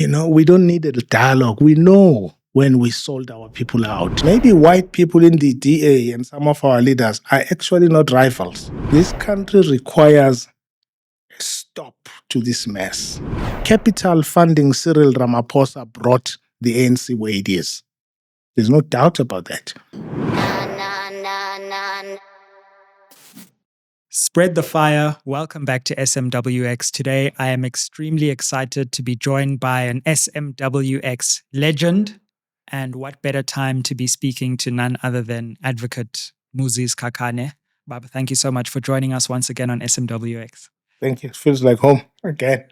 We don't need a dialogue. We know when we sold our people out. Maybe white people in the DA and some of our leaders are actually not rivals. This country requires a stop to this mess. Capital funding Cyril Ramaphosa brought the ANC where it is. There's no doubt about that. Spread the fire. Welcome back to SMWX. Today, I am extremely excited to be joined by an SMWX legend. And what better time to be speaking to none other than Advocate Muzi Sikhakhane. Baba, thank you so much for joining us once again on SMWX. Thank you. It feels like home again.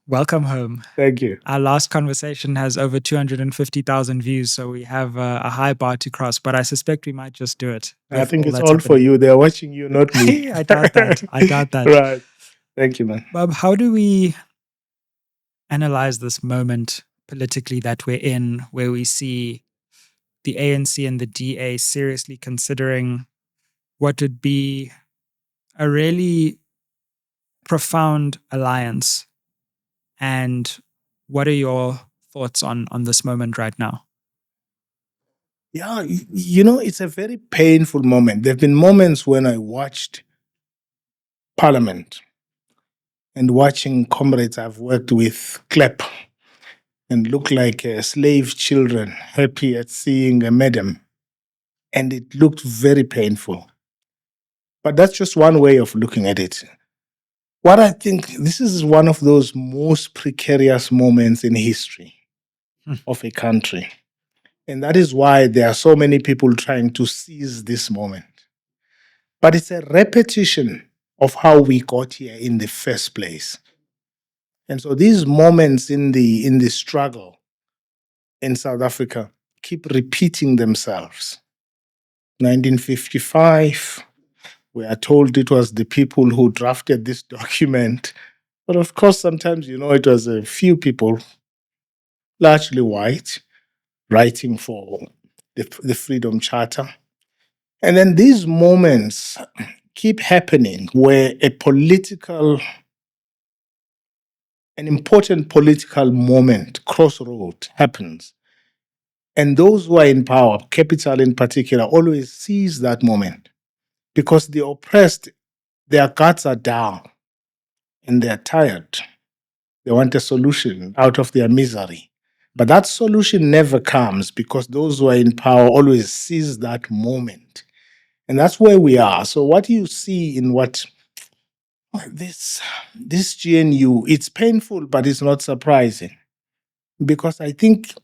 Welcome home. Thank you. Our last conversation has over 250,000 views, so we have a high bar to cross, but I suspect we might just do it. I think it's all for you. They're watching you, not me. I doubt that. Right. Thank you, man. Bob, how do we analyze this moment politically that we're in, where we see the ANC and the DA seriously considering what would be a really profound alliance? And what are your thoughts on this moment right now? Yeah, it's a very painful moment. There have been moments when I watched Parliament and watching comrades I've worked with clap and look like slave children happy at seeing a madam. And it looked very painful. But that's just one way of looking at it. What I think, this is one of those most precarious moments in history of a country. And that is why there are so many people trying to seize this moment. But it's a repetition of how we got here in the first place. And so these moments in the struggle in South Africa keep repeating themselves. 1955, we are told it was the people who drafted this document. But of course, sometimes, it was a few people, largely white, writing for the Freedom Charter. And then these moments keep happening where an important political moment, crossroad, happens. And those who are in power, capital in particular, always seize that moment. Because the oppressed, their guards are down and they're tired. They want a solution out of their misery. But that solution never comes because those who are in power always seize that moment. And that's where we are. So what you see in this GNU, it's painful, but it's not surprising. Because I think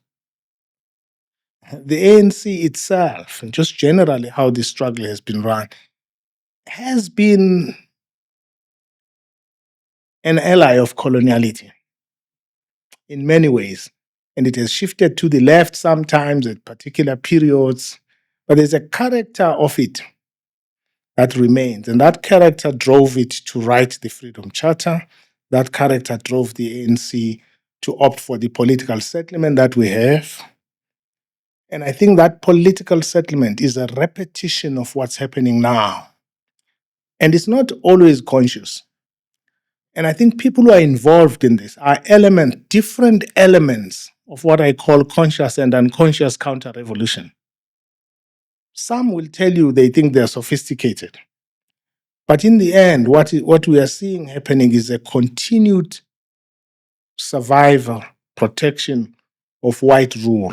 the ANC itself, and just generally how the struggle has been run, has been an ally of coloniality in many ways. And it has shifted to the left sometimes at particular periods. But there's a character of it that remains. And that character drove it to write the Freedom Charter. That character drove the ANC to opt for the political settlement that we have. And I think that political settlement is a repetition of what's happening now. And it's not always conscious. And I think people who are involved in this are different elements of what I call conscious and unconscious counter-revolution. Some will tell you they think they're sophisticated. But in the end, what we are seeing happening is a continued survival, protection of white rule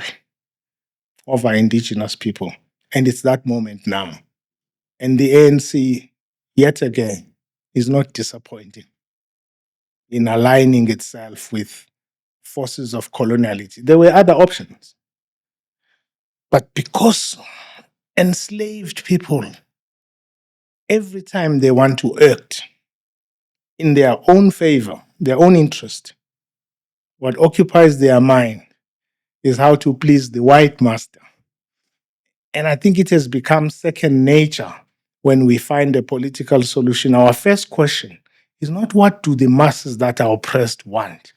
over indigenous people. And it's that moment now. And the ANC, yet again, is not disappointing in aligning itself with forces of coloniality. There were other options. But because enslaved people, every time they want to act in their own favor, their own interest, what occupies their mind is how to please the white master. And I think it has become second nature when we find a political solution. Our first question is not what do the masses that are oppressed want?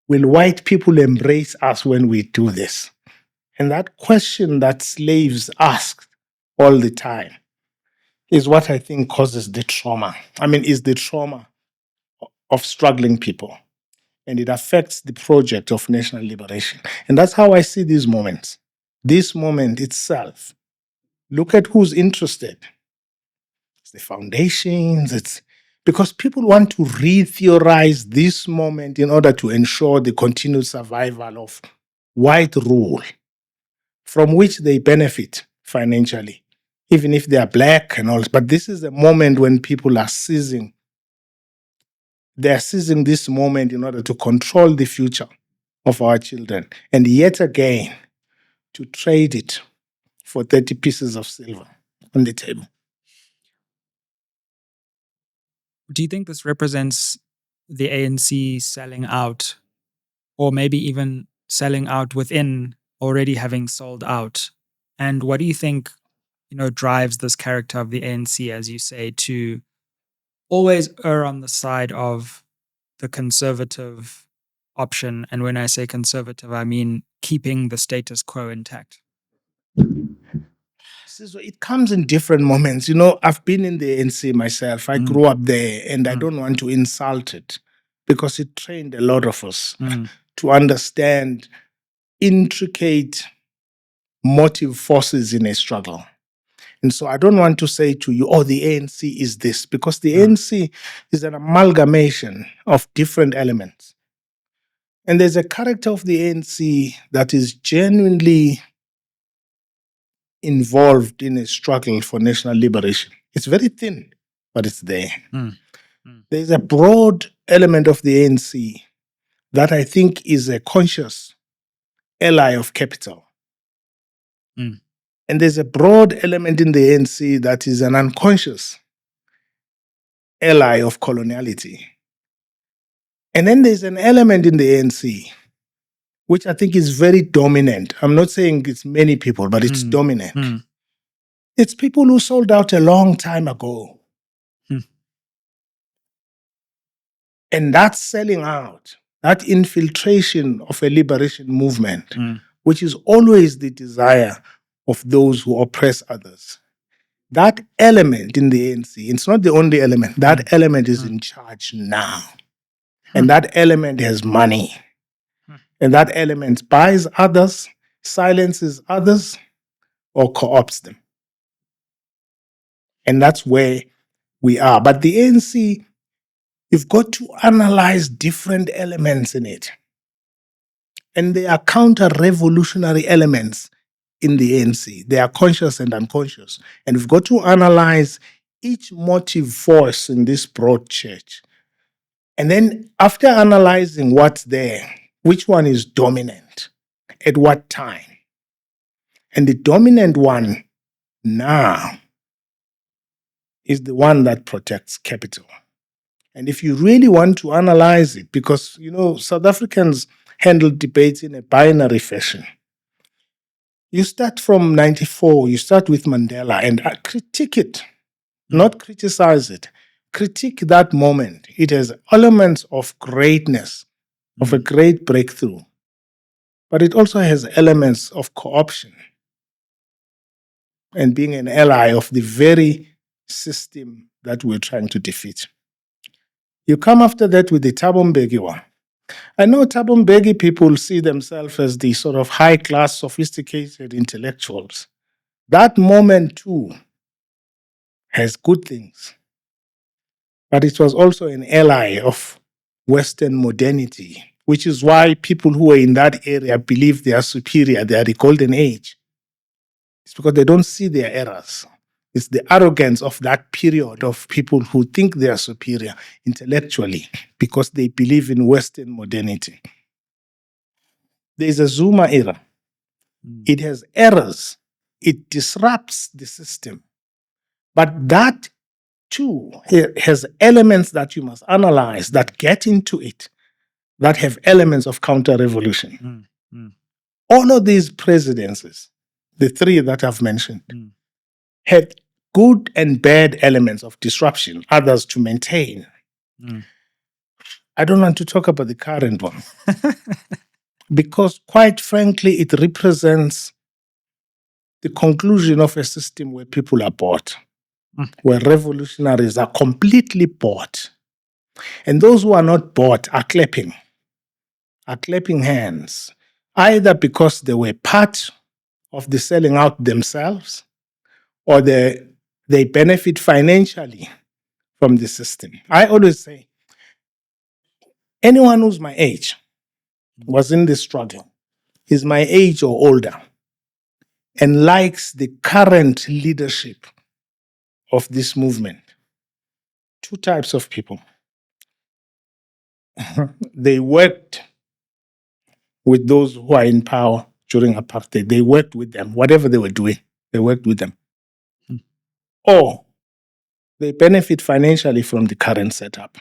Will white people embrace us when we do this? And that question that slaves ask all the time is what I think causes the trauma. Is the trauma of struggling people. and it affects the project of national liberation. And that's how I see these moments. This moment itself, look at who's interested. It's the foundations, it's because people want to re-theorize this moment in order to ensure the continued survival of white rule, from which they benefit financially, even if they are black and all. But this is a moment when people are seizing. They are seizing this moment in order to control the future of our children, and yet again to trade it for 30 pieces of silver on the table. Do you think this represents the ANC selling out, or maybe even selling out within already having sold out? And what do you think, drives this character of the ANC, as you say, to always err on the side of the conservative option? And when I say conservative, I mean keeping the status quo intact. So it comes in different moments. I've been in the ANC myself. I grew up there, and I don't want to insult it because it trained a lot of us to understand intricate motive forces in a struggle. And so I don't want to say to you, the ANC is this, because the ANC is an amalgamation of different elements. And there's a character of the ANC that is genuinely involved in a struggle for national liberation. It's very thin, but it's there. There's a broad element of the ANC that I think is a conscious ally of capital. And there's a broad element in the ANC that is an unconscious ally of coloniality. And then there's an element in the ANC which I think is very dominant. I'm not saying it's many people, but it's dominant. It's people who sold out a long time ago. And that selling out, that infiltration of a liberation movement, which is always the desire of those who oppress others. That element in the ANC, it's not the only element, that element is in charge now. And that element has money. And that element buys others, silences others, or co-opts them. And that's where we are. But the ANC, you've got to analyze different elements in it. And they are counter-revolutionary elements in the ANC. They are conscious and unconscious. And we've got to analyze each motive force in this broad church. And then after analyzing what's there, which one is dominant? At what time? And the dominant one now is the one that protects capital. And if you really want to analyze it, because, South Africans handle debates in a binary fashion. You start from 94, you start with Mandela and critique it, not criticize it. Critique that moment. It has elements of greatness, of a great breakthrough. But it also has elements of co-option and being an ally of the very system that we're trying to defeat. You come after that with the Thabo Mbeki one. I know Thabo Mbeki people see themselves as the sort of high-class, sophisticated intellectuals. That moment, too, has good things. But it was also an ally of Western modernity, which is why people who are in that area believe they are superior, they are the golden age. It's because they don't see their errors. It's the arrogance of that period of people who think they are superior intellectually because they believe in Western modernity. There's a Zuma era. It has errors. It disrupts the system. But that, too, has elements that you must analyze that get into it, that have elements of counter-revolution. All of these presidencies, the three that I've mentioned, had good and bad elements of disruption, others to maintain. I don't want to talk about the current one because, quite frankly, it represents the conclusion of a system where people are bought, where revolutionaries are completely bought. And those who are not bought are clapping. are clapping hands, either because they were part of the selling out themselves or they benefit financially from the system. I always say, anyone who's my age was in this struggle, is my age or older, and likes the current leadership of this movement. Two types of people. They worked with those who are in power during apartheid. They worked with them. Whatever they were doing, they worked with them. Or they benefit financially from the current setup,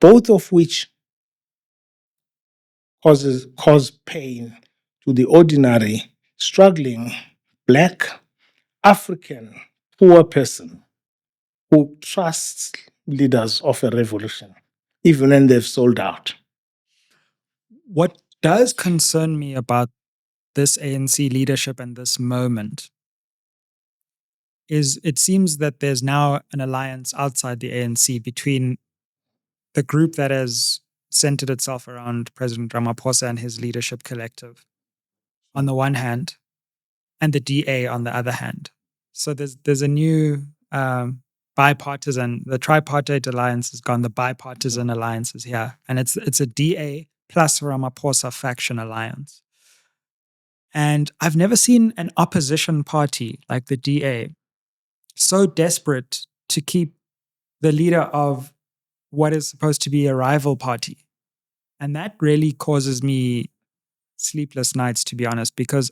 both of which cause pain to the ordinary, struggling, Black, African, poor person who trusts leaders of a revolution, even when they've sold out. What does concern me about this ANC leadership and this moment is it seems that there's now an alliance outside the ANC between the group that has centered itself around President Ramaphosa and his leadership collective on the one hand, and the DA on the other hand. So there's a new bipartisan, the tripartite alliance is gone, the bipartisan alliance is here. And it's a DA plus Ramaphosa faction alliance. And I've never seen an opposition party like the DA so desperate to keep the leader of what is supposed to be a rival party. And that really causes me sleepless nights, to be honest, because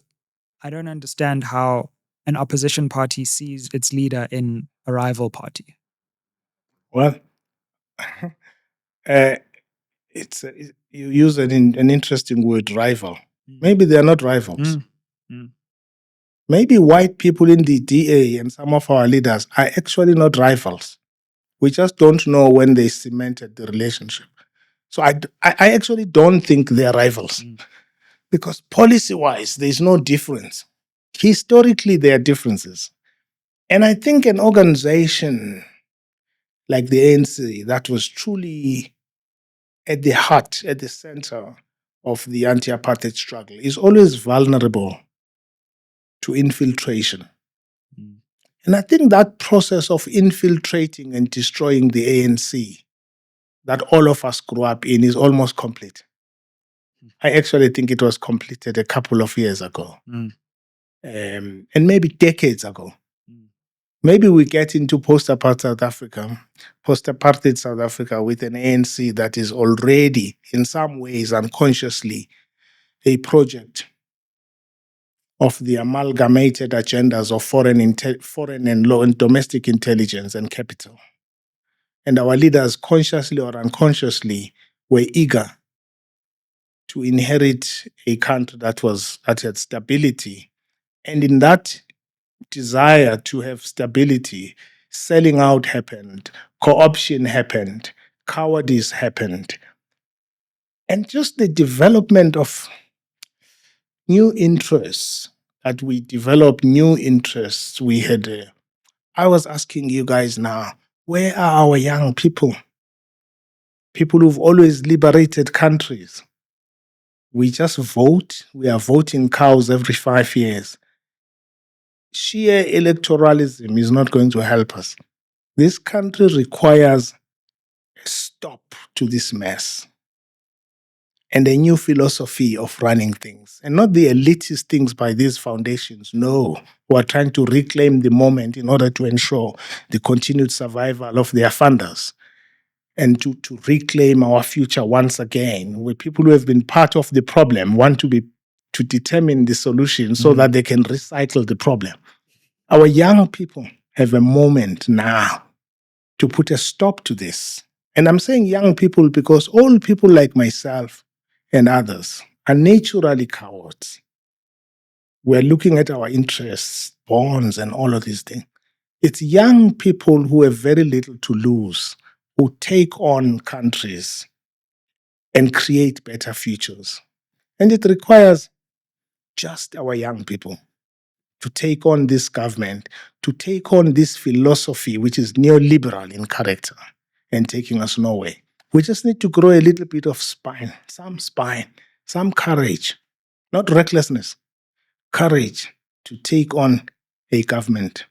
I don't understand how an opposition party sees its leader in a rival party. Well, you use an interesting word, rival. Maybe they are not rivals. Maybe white people in the DA and some of our leaders are actually not rivals. We just don't know when they cemented the relationship. So I actually don't think they're rivals because policy-wise, there's no difference. Historically, there are differences. And I think an organization like the ANC that was truly at the heart, at the center of the anti-apartheid struggle is always vulnerable to infiltration. And I think that process of infiltrating and destroying the ANC that all of us grew up in is almost complete. I actually think it was completed a couple of years ago, and maybe decades ago. Maybe we get into post-apartheid South Africa with an ANC that is already, in some ways, unconsciously, a project of the amalgamated agendas of foreign and law and domestic intelligence and capital. And our leaders, consciously or unconsciously, were eager to inherit a country that had stability. And in that desire to have stability, selling out happened, co-option happened, cowardice happened. And just the development of new interests, that we developed new interests. We had, I was asking you guys now, where are our young people? People who've always liberated countries. We just vote. We are voting cows every 5 years. Sheer electoralism is not going to help us. This country requires a stop to this mess and a new philosophy of running things, and not the elitist things by these foundations. No, who are trying to reclaim the moment in order to ensure the continued survival of their funders and to reclaim our future once again, where people who have been part of the problem want to determine the solution so that they can recycle the problem. Our young people have a moment now to put a stop to this. And I'm saying young people because all people like myself and others are naturally cowards. We're looking at our interests, bonds, and all of these things. It's young people who have very little to lose, who take on countries and create better futures. And it requires just our young people to take on this government, to take on this philosophy, which is neoliberal in character and taking us nowhere. We just need to grow a little bit of spine, some spine, some courage, not recklessness, courage to take on a government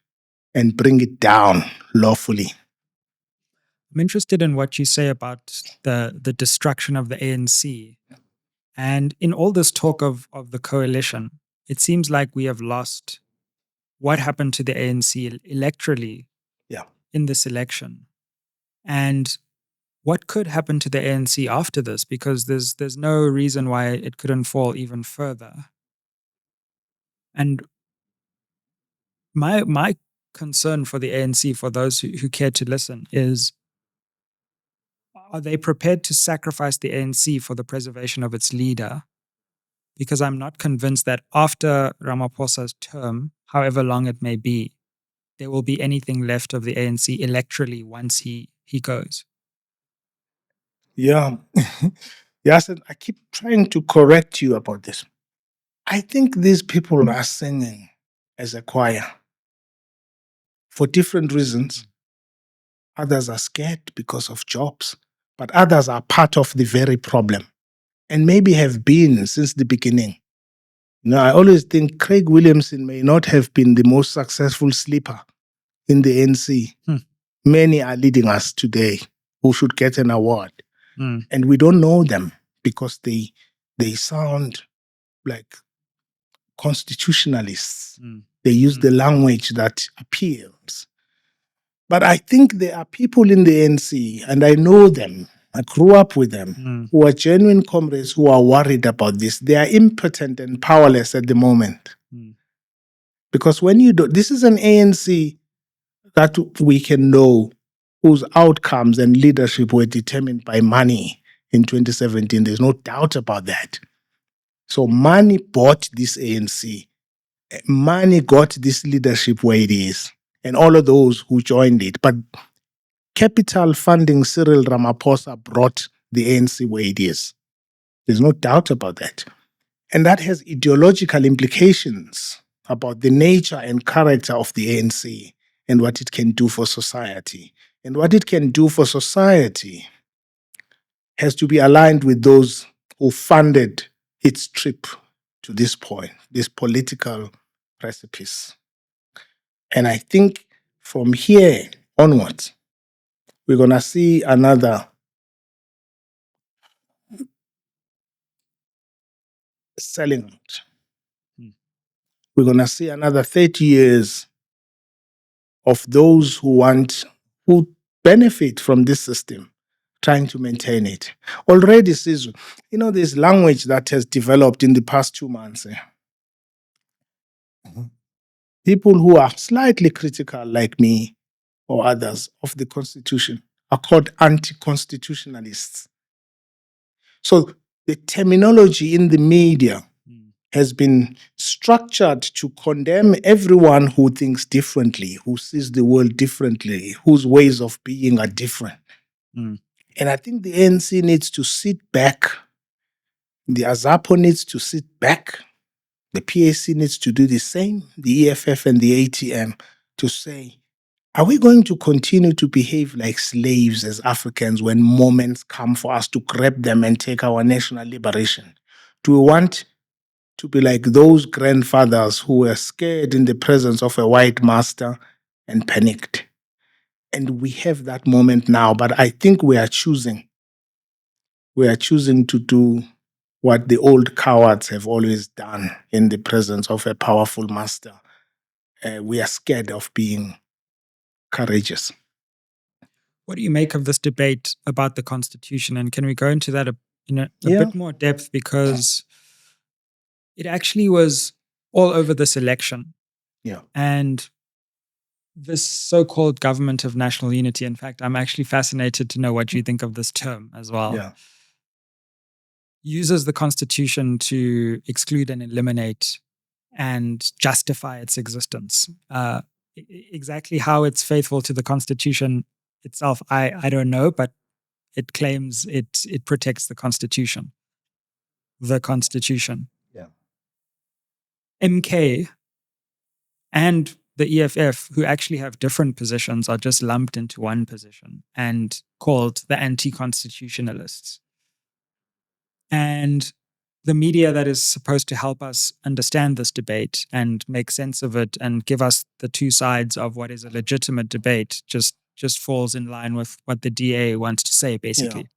and bring it down lawfully. I'm interested in what you say about the destruction of the ANC. And in all this talk of the coalition, it seems like we have lost what happened to the ANC electorally in this election. And what could happen to the ANC after this? Because there's no reason why it couldn't fall even further. And my concern for the ANC, for those who care to listen, is, are they prepared to sacrifice the ANC for the preservation of its leader? Because I'm not convinced that after Ramaphosa's term, however long it may be, there will be anything left of the ANC electorally once he goes. Yeah. Yes, I keep trying to correct you about this. I think these people are singing as a choir for different reasons. Others are scared because of jobs, but others are part of the very problem and maybe have been since the beginning. I always think Craig Williamson may not have been the most successful sleeper in the ANC. Many are leading us today who should get an award. And we don't know them because they sound like constitutionalists. They use the language that appeals. But I think there are people in the ANC, and I know them, I grew up with them, who are genuine comrades who are worried about this. They are impotent and powerless at the moment. Because when you do, this is an ANC that we can know whose outcomes and leadership were determined by money in 2017. There's no doubt about that. So money bought this ANC. Money got this leadership where it is, and all of those who joined it. But capital funding Cyril Ramaphosa brought the ANC where it is. There's no doubt about that. And that has ideological implications about the nature and character of the ANC and what it can do for society. And what it can do for society has to be aligned with those who funded its trip to this point, this political precipice. And I think from here onwards, we're going to see another selling out. We're going to see another 30 years of those who benefit from this system, trying to maintain it. Already, Sizwe, this language that has developed in the past 2 months. People who are slightly critical, like me or others, of the Constitution are called anti-constitutionalists. So the terminology in the media has been structured to condemn everyone who thinks differently, who sees the world differently, whose ways of being are different. And I think the ANC needs to sit back. The AZAPO needs to sit back. The PAC needs to do the same, the EFF and the ATM, to say, are we going to continue to behave like slaves as Africans when moments come for us to grab them and take our national liberation? Do we want to be like those grandfathers who were scared in the presence of a white master and panicked? And we have that moment now, but I think we are choosing to do what the old cowards have always done in the presence of a powerful master. We are scared of being courageous. What do you make of this debate about the Constitution? And can we go into that in a bit more depth? Because it actually was all over this election. And this so-called government of national unity. In fact, I'm actually fascinated to know what you think of this term as well. Uses the Constitution to exclude and eliminate and justify its existence. Exactly how it's faithful to the Constitution itself, I don't know, but it claims it protects the Constitution. The Constitution. MK and the EFF, who actually have different positions, are just lumped into one position and called the anti-constitutionalists. And the media that is supposed to help us understand this debate and make sense of it and give us the two sides of what is a legitimate debate just falls in line with what the DA wants to say, basically.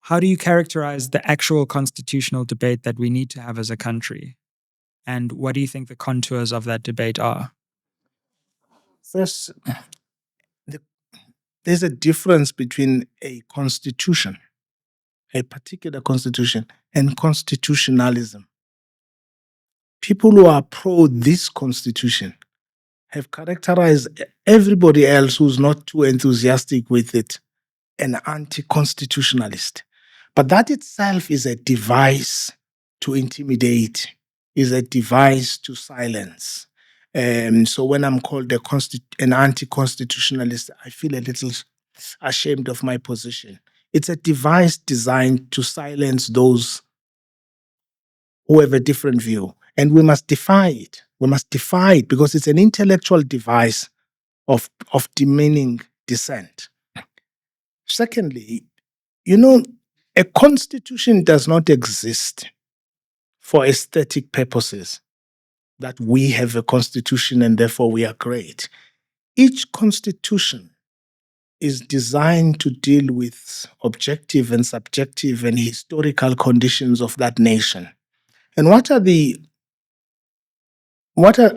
How do you characterize the actual constitutional debate that we need to have as a country? And what do you think the contours of that debate are? First, there's a difference between a constitution, a particular constitution, and constitutionalism. People who are pro this constitution have characterized everybody else who's not too enthusiastic with it an anti-constitutionalist. But that itself is a device to intimidate, is a device to silence. So when I'm called an anti-constitutionalist, I feel a little ashamed of my position. It's a device designed to silence those who have a different view. And we must defy it. We must defy it because it's an intellectual device of demeaning dissent. Secondly, a constitution does not exist for aesthetic purposes, that we have a constitution and therefore we are great. Each constitution is designed to deal with objective and subjective and historical conditions of that nation. And what are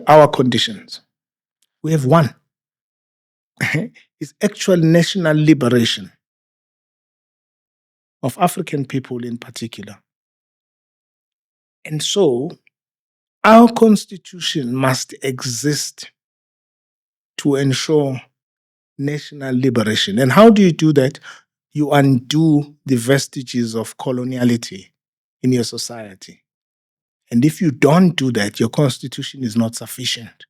our conditions? We have one. It's actual national liberation of African people in particular. And so our constitution must exist to ensure national liberation. And how do you do that? You undo the vestiges of coloniality in your society. And if you don't do that, your constitution is not sufficient.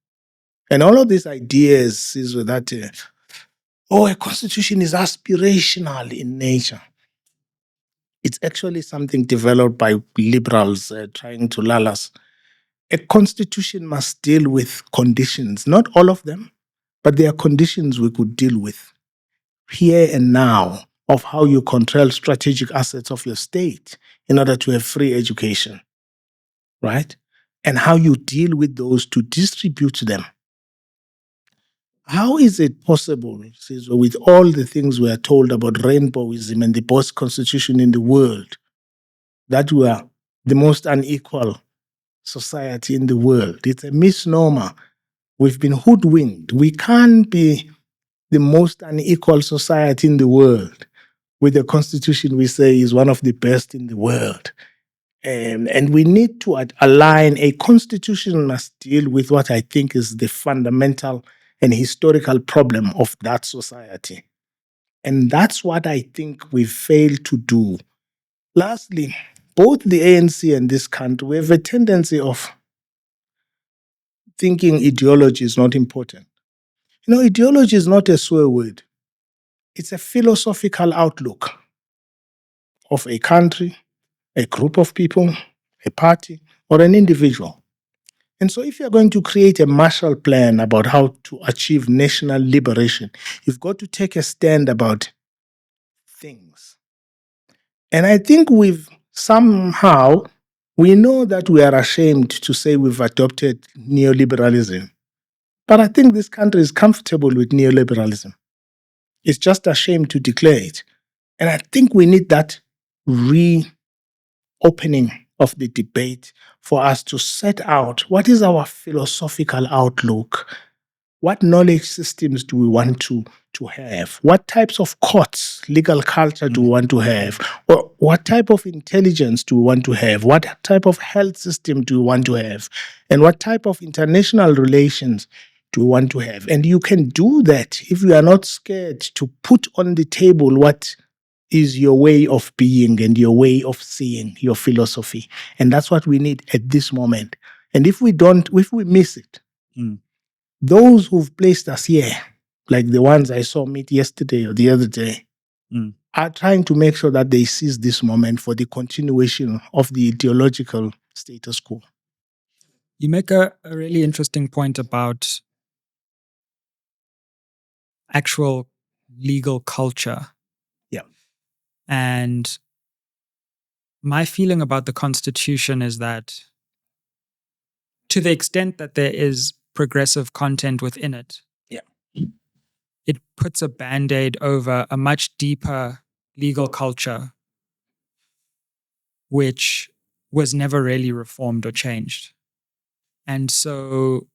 And all of these ideas is that, a constitution is aspirational in nature. It's actually something developed by liberals trying to lull us. A constitution must deal with conditions, not all of them, but there are conditions we could deal with here and now of how you control strategic assets of your state in order to have free education, right? And how you deal with those to distribute them. How is it possible, with all the things we are told about rainbowism and the best constitution in the world, that we are the most unequal society in the world? It's a misnomer. We've been hoodwinked. We can't be the most unequal society in the world with a constitution we say is one of the best in the world. And we need to align. A constitution must deal with what I think is the fundamental and historical problem of that society. And that's what I think we failed to do. Lastly, both the ANC and this country, we have a tendency of thinking ideology is not important. Ideology is not a swear word. It's a philosophical outlook of a country, a group of people, a party, or an individual. And so if you're going to create a Marshall Plan about how to achieve national liberation, you've got to take a stand about things. And I think we know that we are ashamed to say we've adopted neoliberalism. But I think this country is comfortable with neoliberalism. It's just ashamed to declare it. And I think we need that reopening of the debate for us to set out what is our philosophical outlook. What knowledge systems do we want to have? What types of courts, legal culture do we want to have? Or what type of intelligence do we want to have? What type of health system do we want to have? And what type of international relations do we want to have? And you can do that if you are not scared to put on the table what is your way of being and your way of seeing, your philosophy. And that's what we need at this moment. And if we miss it, those who've placed us here, like the ones I saw meet yesterday or the other day, are trying to make sure that they seize this moment for the continuation of the ideological status quo. You make a really interesting point about actual legal culture. Yeah. And my feeling about the Constitution is that to the extent that there is progressive content within it, it puts a band-aid over a much deeper legal culture which was never really reformed or changed. And so,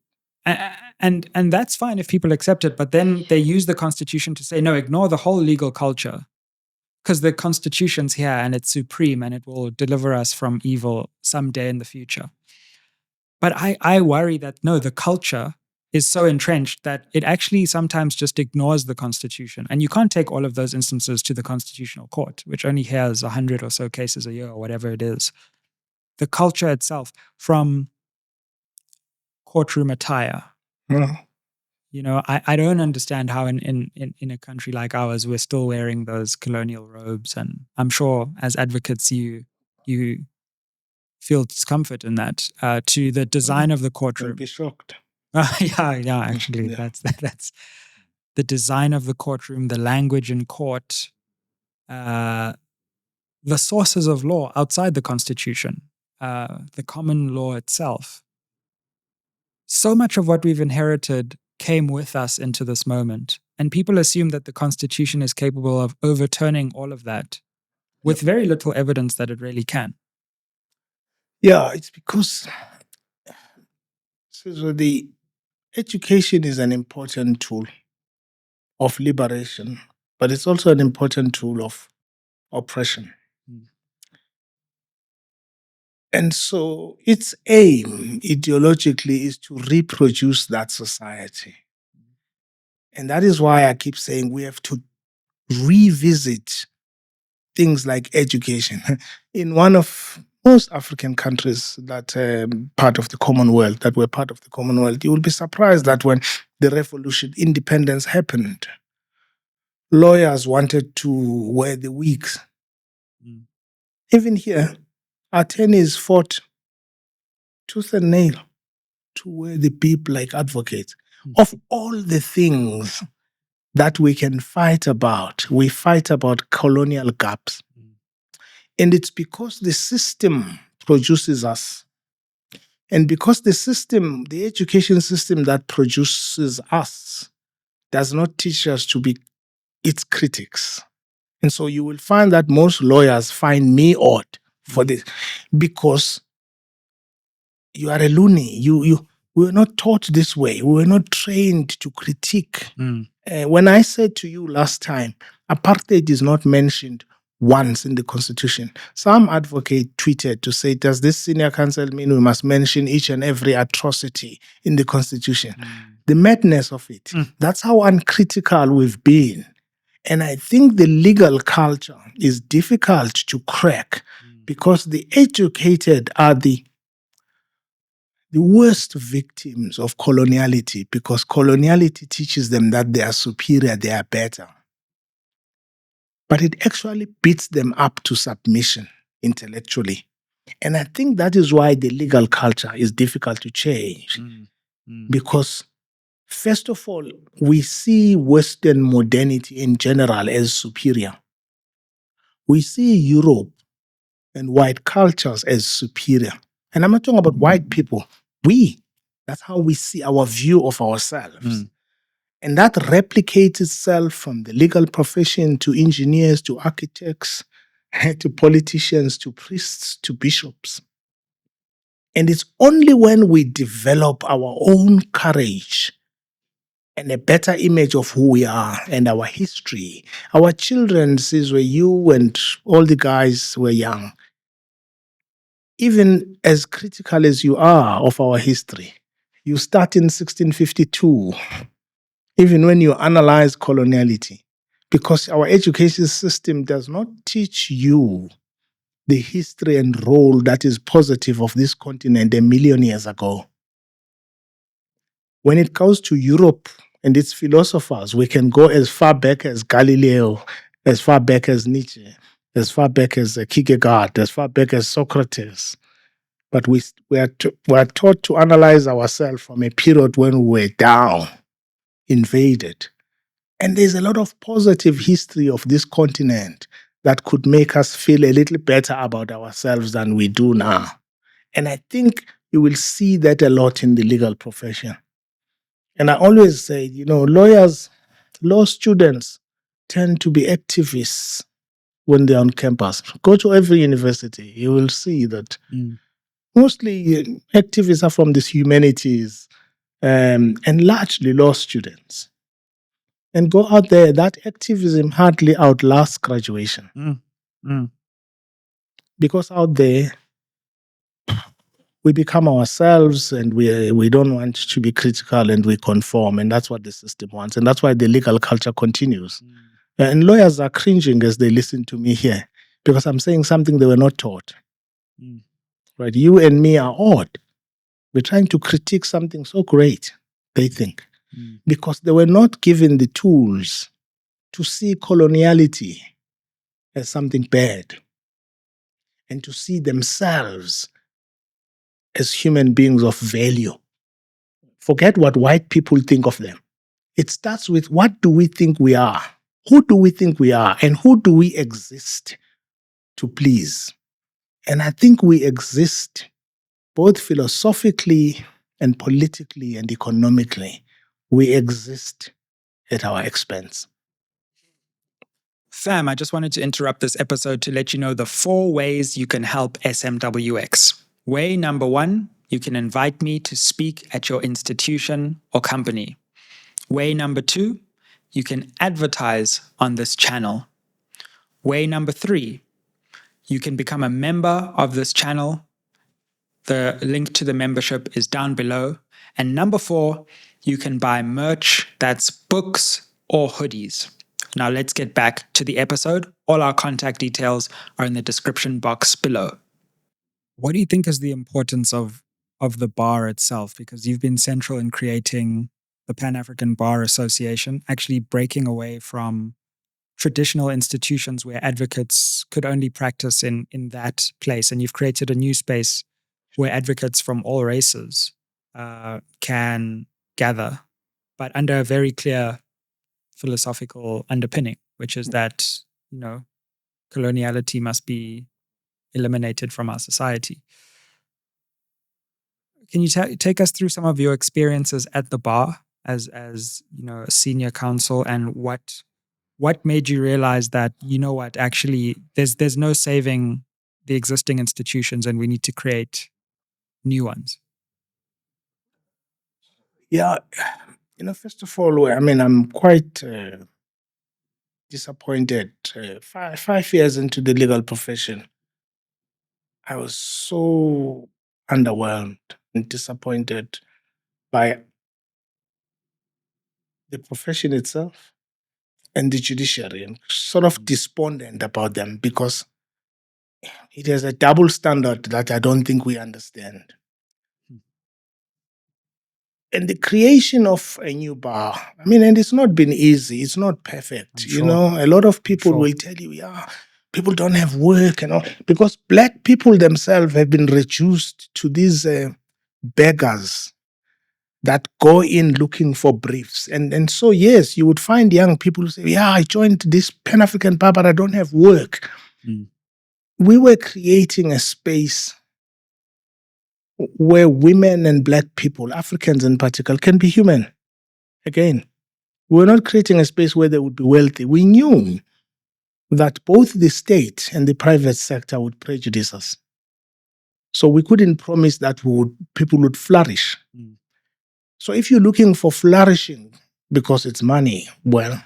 and that's fine if people accept it, but then they use the Constitution to say, no, ignore the whole legal culture because the Constitution's here and it's supreme and it will deliver us from evil someday in the future. But I worry that, no, the culture is so entrenched that it actually sometimes just ignores the Constitution. And you can't take all of those instances to the Constitutional Court, which only hears 100 or so cases a year or whatever it is. The culture itself, from courtroom attire. You know, I don't understand how in a country like ours, we're still wearing those colonial robes. And I'm sure as advocates, you feel discomfort in that, to the design of the courtroom. Don't be shocked. Yeah, actually, that's the design of the courtroom, the language in court, the sources of law outside the Constitution, the common law itself. So much of what we've inherited came with us into this moment. And people assume that the Constitution is capable of overturning all of that with very little evidence that it really can. Yeah, it's because so the education is an important tool of liberation, but it's also an important tool of oppression. And so its aim ideologically is to reproduce that society. And that is why I keep saying we have to revisit things like education. In one of most African countries that part of the Commonwealth, that were part of the Commonwealth, you will be surprised that when the revolution, independence happened, lawyers wanted to wear the wigs. Even here, attorneys fought tooth and nail to wear the beep like advocates. Of all the things that we can fight about, we fight about colonial gaps. And it's because the system produces us. And because the system, the education system that produces us, does not teach us to be its critics. And so you will find that most lawyers find me odd for this because you are a loony. We were not taught this way. We were not trained to critique. When I said to you last time, apartheid is not mentioned once in the Constitution. Some advocate tweeted to say, does this senior counsel mean we must mention each and every atrocity in the Constitution? The madness of it. That's how uncritical we've been. And I think the legal culture is difficult to crack because the educated are the worst victims of coloniality, because coloniality teaches them that they are superior, they are better. But it actually beats them up to submission intellectually. And I think that is why the legal culture is difficult to change. Because, first of all, we see Western modernity in general as superior. We see Europe and white cultures as superior. And I'm not talking about white people. That's how we see our view of ourselves. And that replicates itself from the legal profession to engineers, to architects, to politicians, to priests, to bishops. And it's only when we develop our own courage and a better image of who we are and our history. Our children, Sizwe, you and all the guys were young. Even as critical as you are of our history, you start in 1652, even when you analyze coloniality, because our education system does not teach you the history and role that is positive of this continent 1 million years ago. When it comes to Europe and its philosophers, we can go as far back as Galileo, as far back as Nietzsche, as far back as Kierkegaard, as far back as Socrates. But we are taught to analyze ourselves from a period when we were down, invaded. And there's a lot of positive history of this continent that could make us feel a little better about ourselves than we do now. And I think you will see that a lot in the legal profession. And I always say, lawyers, law students tend to be activists when they're on campus. Go to every university, you will see that mostly activists are from the humanities and largely law students. And go out there, that activism hardly outlasts graduation. Because out there, we become ourselves and we don't want to be critical and we conform. And that's what the system wants. And that's why the legal culture continues. And lawyers are cringing as they listen to me here because I'm saying something they were not taught. Right? You and me are odd. We're trying to critique something so great, they think, because they were not given the tools to see coloniality as something bad and to see themselves as human beings of value. Forget what white people think of them. It starts with, what do we think we are? Who do we think we are? And who do we exist to please? And I think we exist both philosophically and politically and economically. We exist at our expense. Fam, I just wanted to interrupt this episode to let you know the 4 ways you can help SMWX. Way number 1, you can invite me to speak at your institution or company. Way number 2, you can advertise on this channel. Way number 3, you can become a member of this channel. The link to the membership is down below. And number 4, you can buy merch that's books or hoodies. Now let's get back to the episode. All our contact details are in the description box below. What do you think is the importance of the bar itself? Because you've been central in creating the PanAfrican Bar Association, actually breaking away from traditional institutions where advocates could only practice in that place. And you've created a new space where advocates from all races can gather, but under a very clear philosophical underpinning, which is that, coloniality must be eliminated from our society. Can you take us through some of your experiences at the bar as a senior counsel, and what made you realize that, actually there's no saving the existing institutions and we need to create new ones? Yeah, first of all, I'm quite disappointed. 5 years into the legal profession, I was so underwhelmed and disappointed by the profession itself and the judiciary, and sort of despondent about them because it is a double standard that I don't think we understand. And the creation of a new bar, and it's not been easy. It's not perfect. Sure. A lot of people will tell you, people don't have work, because Black people themselves have been reduced to these beggars that go in looking for briefs. And so, yes, you would find young people who say, I joined this Pan-African Bar, but I don't have work. We were creating a space where women and Black people, Africans in particular, can be human. Again, we're not creating a space where they would be wealthy. We knew that both the state and the private sector would prejudice us. So we couldn't promise that people would flourish. So if you're looking for flourishing because it's money, well,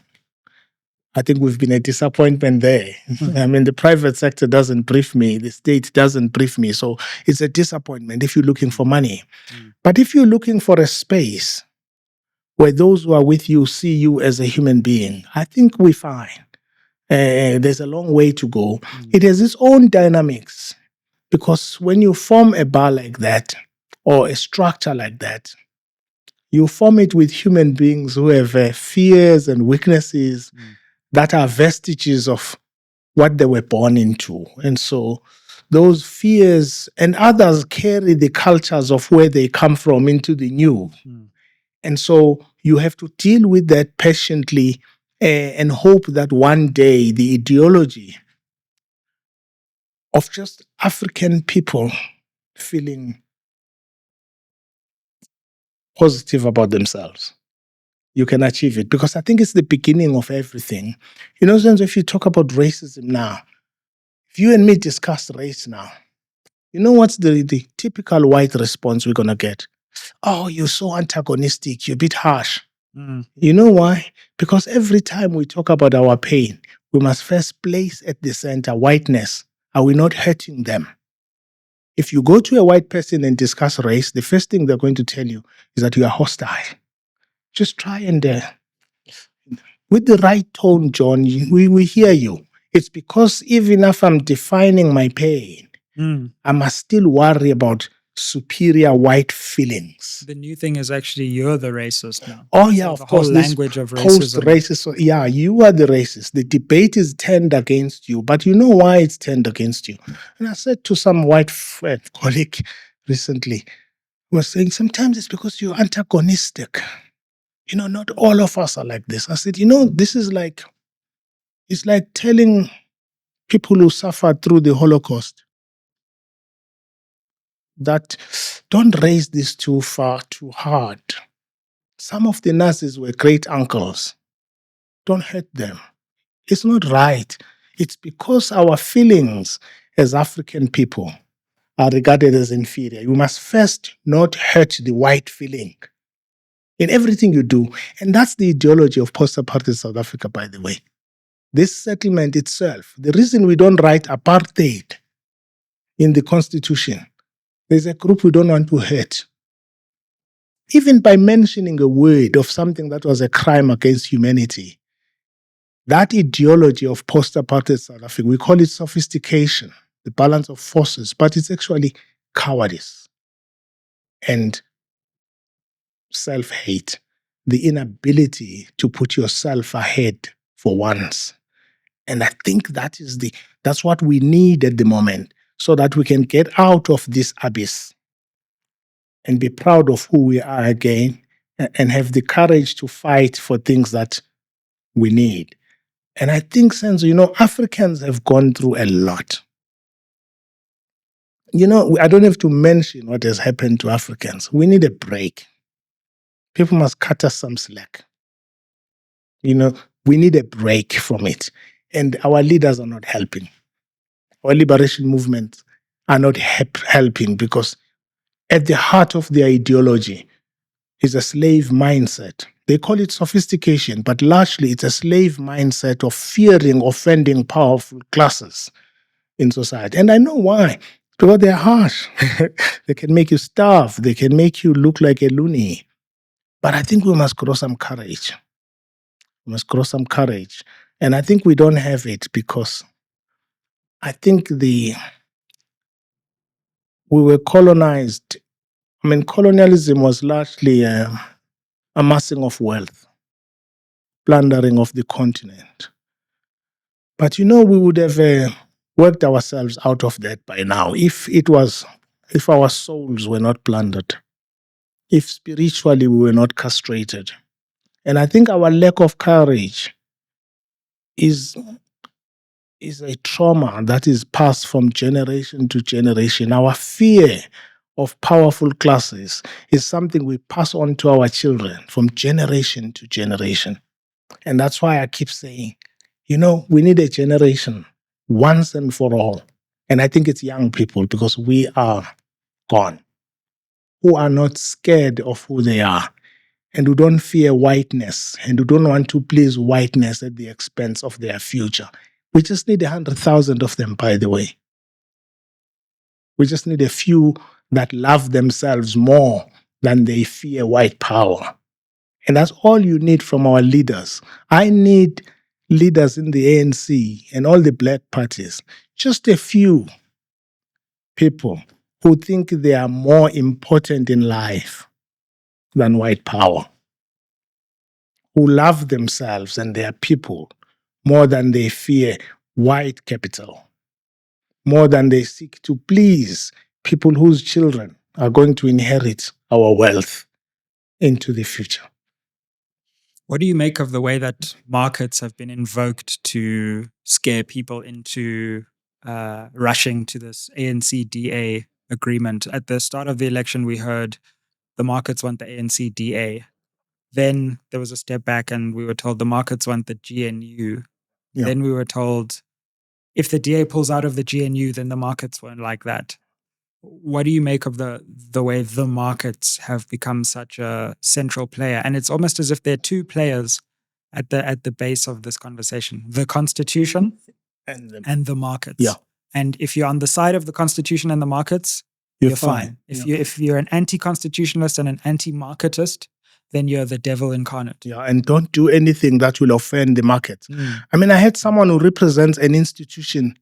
I think we've been a disappointment there. The private sector doesn't brief me. The state doesn't brief me. So it's a disappointment if you're looking for money. But if you're looking for a space where those who are with you see you as a human being, I think we're fine. There's a long way to go. It has its own dynamics, because when you form a bar like that or a structure like that, you form it with human beings who have fears and weaknesses that are vestiges of what they were born into. And so those fears and others carry the cultures of where they come from into the new. And so you have to deal with that patiently and hope that one day the ideology of just African people feeling positive about themselves. You can achieve it because I think it's the beginning of everything. You know, since if you talk about racism now, if you and me discuss race now, you know what's the typical white response we're going to get? Oh, you're so antagonistic, you're a bit harsh. You know why? Because every time we talk about our pain, we must first place at the center whiteness. Are we not hurting them? If you go to a white person and discuss race, the first thing they're going to tell you is that you are hostile. Just try and, with the right tone, John, we hear you. It's because even if I'm defining my pain, I must still worry about superior white feelings. The new thing is actually you're the racist now. Oh, yeah, So of the course. whole This language of racism. post-racist, yeah, you are the racist. The debate is turned against you, but you know why it's turned against you? And I said to some white friend, colleague recently, was saying, sometimes it's because you're antagonistic. You know, not all of us are like this. I said, you know, this is like, it's like telling people who suffered through the Holocaust that don't raise this too far, too hard. Some of the Nazis were great uncles. Don't hurt them. It's not right. It's because our feelings as African people are regarded as inferior. You must first not hurt the white feeling in everything you do. And that's the ideology of post-apartheid South Africa, by the way. This settlement itself, the reason we don't write apartheid in the constitution, there's a group we don't want to hurt. Even by mentioning a word of something that was a crime against humanity, that ideology of post-apartheid South Africa, we call it sophistication, the balance of forces, but it's actually cowardice and self-hate, the inability to put yourself ahead for once. And I think that's what we need at the moment so that we can get out of this abyss and be proud of who we are again and have the courage to fight for things that we need. And I think, Senzo, you know, Africans have gone through a lot. You know, I don't have to mention what has happened to Africans. We need a break. People must cut us some slack. You know, we need a break from it. And our leaders are not helping. Our liberation movements are not helping because at the heart of their ideology is a slave mindset. They call it sophistication, but largely it's a slave mindset of fearing offending powerful classes in society. And I know why. Because they're harsh. They can make you starve. They can make you look like a loony. But I think we must grow some courage. We must grow some courage. And I think we don't have it because I think we were colonized. I mean, colonialism was largely amassing of wealth, plundering of the continent. But you know, we would have worked ourselves out of that by now if our souls were not plundered, if spiritually we were not castrated. And I think our lack of courage is a trauma that is passed from generation to generation. Our fear of powerful classes is something we pass on to our children from generation to generation. And that's why I keep saying, you know, we need a generation once and for all. And I think it's young people because we are gone, who are not scared of who they are and who don't fear whiteness and who don't want to please whiteness at the expense of their future. We just need 100,000 of them, by the way. We just need a few that love themselves more than they fear white power. And that's all you need from our leaders. I need leaders in the ANC and all the black parties, just a few people who think they are more important in life than white power, who love themselves and their people more than they fear white capital, more than they seek to please people whose children are going to inherit our wealth into the future. What do you make of the way that markets have been invoked to scare people into rushing to this ANC-DA agreement. At the start of the election, we heard the markets want the ANC-DA. Then there was a step back and we were told the markets want the GNU. Yeah. Then we were told if the DA pulls out of the GNU, then the markets won't like that. What do you make of the way the markets have become such a central player? And it's almost as if there are two players at the base of this conversation: the Constitution and the markets. Yeah. And if you're on the side of the Constitution and the markets, you're fine. If you're an anti-constitutionalist and an anti-marketist, then you're the devil incarnate. Yeah, and don't do anything that will offend the market. I mean, I had someone who represents an institution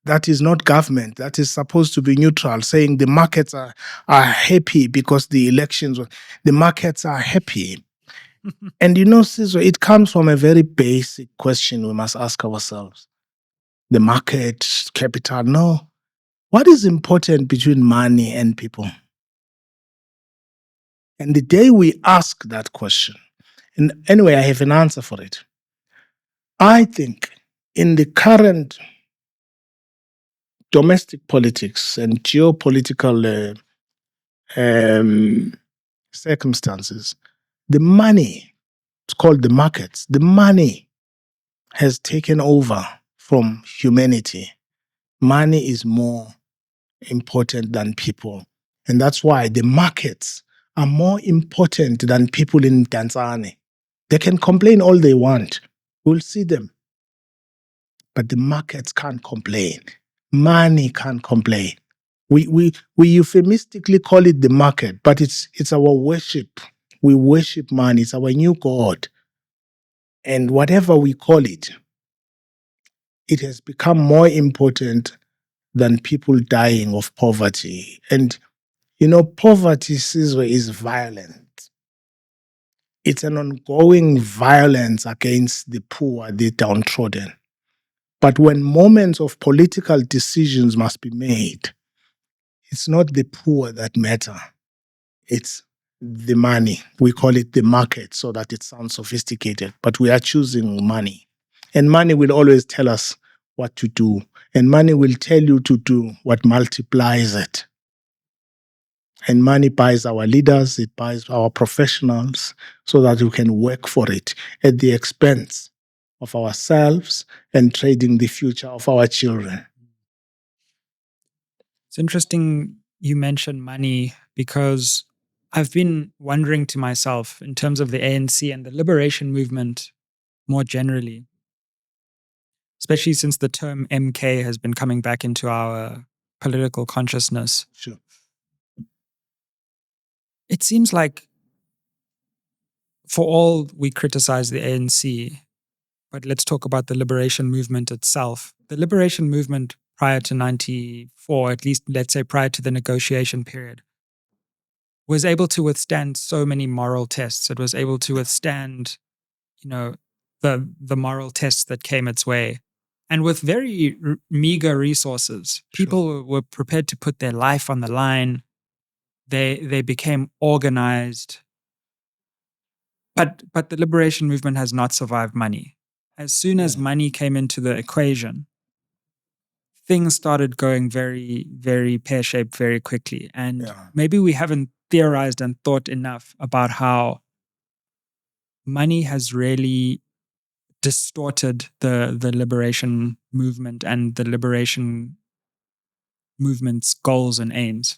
that is not government, that is supposed to be neutral, saying the markets are happy because the markets are happy. And Sizwe, it comes from a very basic question we must ask ourselves. The market, capital, no. What is important between money and people? And the day we ask that question, and anyway, I have an answer for it. I think in the current domestic politics and geopolitical circumstances, the money, it's called the markets, the money has taken over from humanity. Money is more important than people. And that's why the markets are more important than people in Tanzania. They can complain all they want. We'll see them. But the markets can't complain. Money can't complain. We euphemistically call it the market, but it's our worship. We worship money. It's our new God. And whatever we call it, it has become more important than people dying of poverty. And poverty, Sizwe, is violent. It's an ongoing violence against the poor, the downtrodden. But when moments of political decisions must be made, it's not the poor that matter. It's the money. We call it the market so that it sounds sophisticated, but we are choosing money. And money will always tell us what to do. And money will tell you to do what multiplies it. And money buys our leaders, it buys our professionals so that we can work for it at the expense of ourselves and trading the future of our children. It's interesting you mentioned money because I've been wondering to myself in terms of the ANC and the liberation movement more generally, especially since the term MK has been coming back into our political consciousness. Sure. It seems like for all we criticize the ANC, but let's talk about the liberation movement itself. The liberation movement prior to 94, at least let's say prior to the negotiation period, was able to withstand so many moral tests. It was able to withstand, the moral tests that came its way. And with very meager resources, people were prepared to put their life on the line. They became organized. But the liberation movement has not survived money. As soon as money came into the equation, things started going very, very pear-shaped very quickly. And maybe we haven't theorized and thought enough about how money has really distorted the liberation movement and the liberation movement's goals and aims.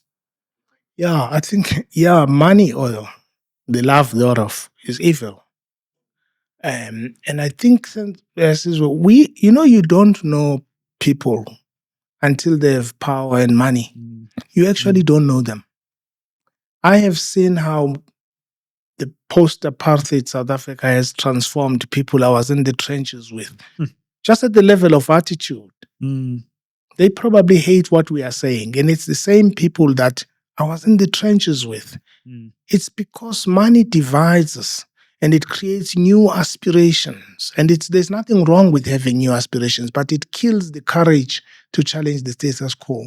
Yeah, I think, money or the love thereof is evil. And I think you don't know people until they have power and money. You actually don't know them. I have seen how the post-apartheid South Africa has transformed people I was in the trenches with. Just at the level of attitude. They probably hate what we are saying. And it's the same people that I was in the trenches with. It's because money divides us and it creates new aspirations. And there's nothing wrong with having new aspirations, but it kills the courage to challenge the status quo.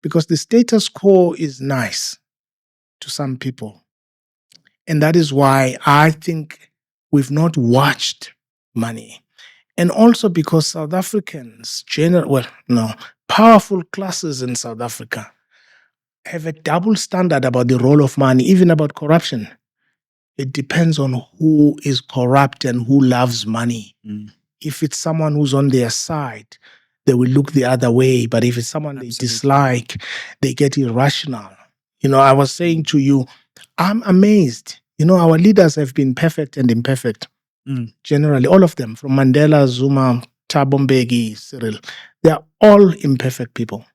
Because the status quo is nice to some people. And that is why I think we've not watched money. And also because South Africans, powerful classes in South Africa have a double standard about the role of money, even about corruption. It depends on who is corrupt and who loves money. If it's someone who's on their side, they will look the other way. But if it's someone they dislike, they get irrational. I was saying to you, I'm amazed. Our leaders have been perfect and imperfect. Generally, all of them, from Mandela, Zuma, Thabo Mbeki, Cyril, they are all imperfect people.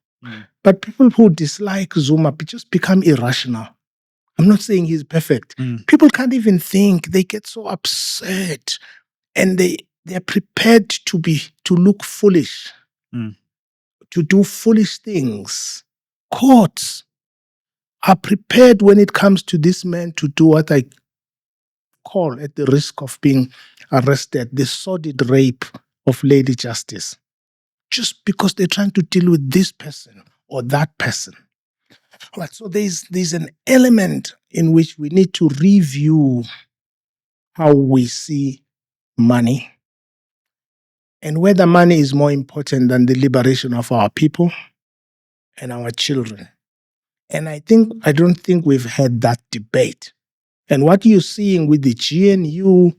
But people who dislike Zuma just become irrational. I'm not saying he's perfect. People can't even think. They get so upset, and they're prepared to look foolish, to do foolish things. Courts are prepared when it comes to this man to do what I call, at the risk of being arrested, the sordid rape of Lady Justice, just because they're trying to deal with this person or that person. Right, so there's an element in which we need to review how we see money and whether money is more important than the liberation of our people and our children. And I don't think we've had that debate. And what you're seeing with the GNU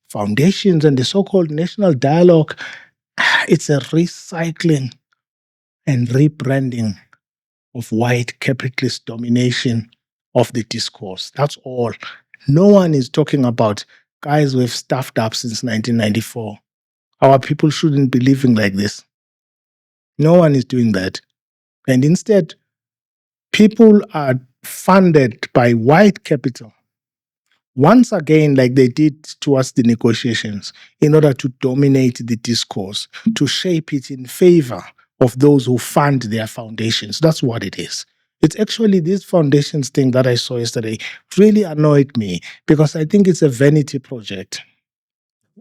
foundations and the so-called national dialogue, it's a recycling and rebranding of white capitalist domination of the discourse. That's all. No one is talking about, guys, we've stuffed up since 1994. Our people shouldn't be living like this. No one is doing that. And instead, people are funded by white capital, once again, like they did towards the negotiations, in order to dominate the discourse, to shape it in favor of those who fund their foundations. That's what it is. It's actually this foundations thing that I saw yesterday really annoyed me, because I think it's a vanity project.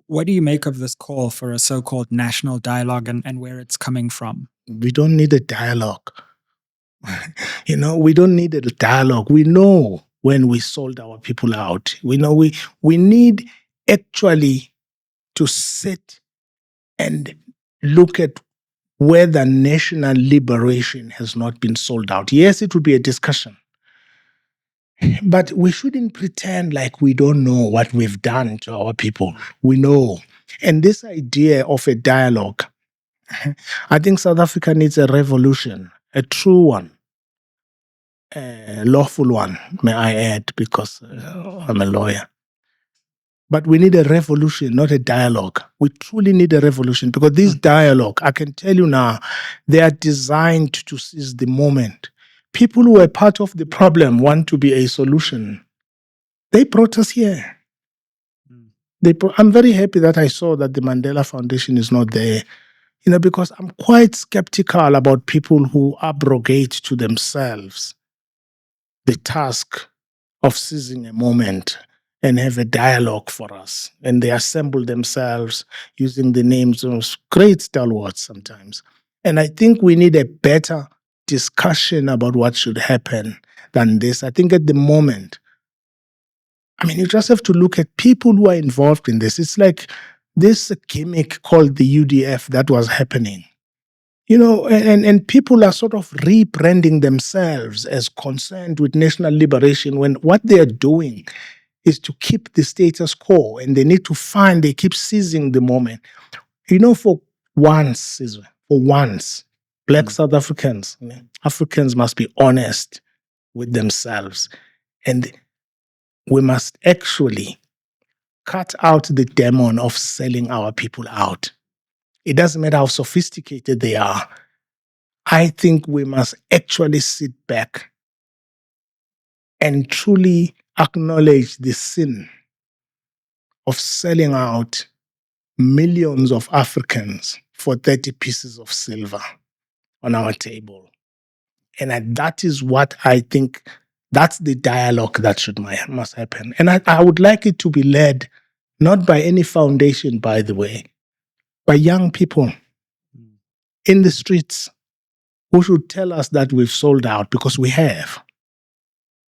What do you make of this call for a so-called national dialogue and where it's coming from? We don't need a dialogue. We don't need a dialogue. We know when we sold our people out. We know we need actually to sit and look at whether national liberation has not been sold out. Yes, it would be a discussion. But we shouldn't pretend like we don't know what we've done to our people. We know. And this idea of a dialogue, I think South Africa needs a revolution, a true one, a lawful one, may I add, because I'm a lawyer. But we need a revolution, not a dialogue. We truly need a revolution, because this dialogue, I can tell you now, they are designed to seize the moment. People who are part of the problem want to be a solution. They brought us here. I'm very happy that I saw that the Mandela Foundation is not there, because I'm quite skeptical about people who abrogate to themselves the task of seizing a moment and have a dialogue for us. And they assemble themselves using the names of great stalwarts sometimes. And I think we need a better discussion about what should happen than this. I think at the moment, you just have to look at people who are involved in this. It's like this gimmick called the UDF that was happening. And people are sort of rebranding themselves as concerned with national liberation, when what they are doing is to keep the status quo, and they keep seizing the moment. For once, Black South Africans, Africans must be honest with themselves. And we must actually cut out the demon of selling our people out. It doesn't matter how sophisticated they are. I think we must actually sit back and truly acknowledge the sin of selling out millions of Africans for 30 pieces of silver on our table. And that is what I think, that's the dialogue that must happen. And I would like it to be led not by any foundation, by the way, by young people in the streets who should tell us that we've sold out, because we have,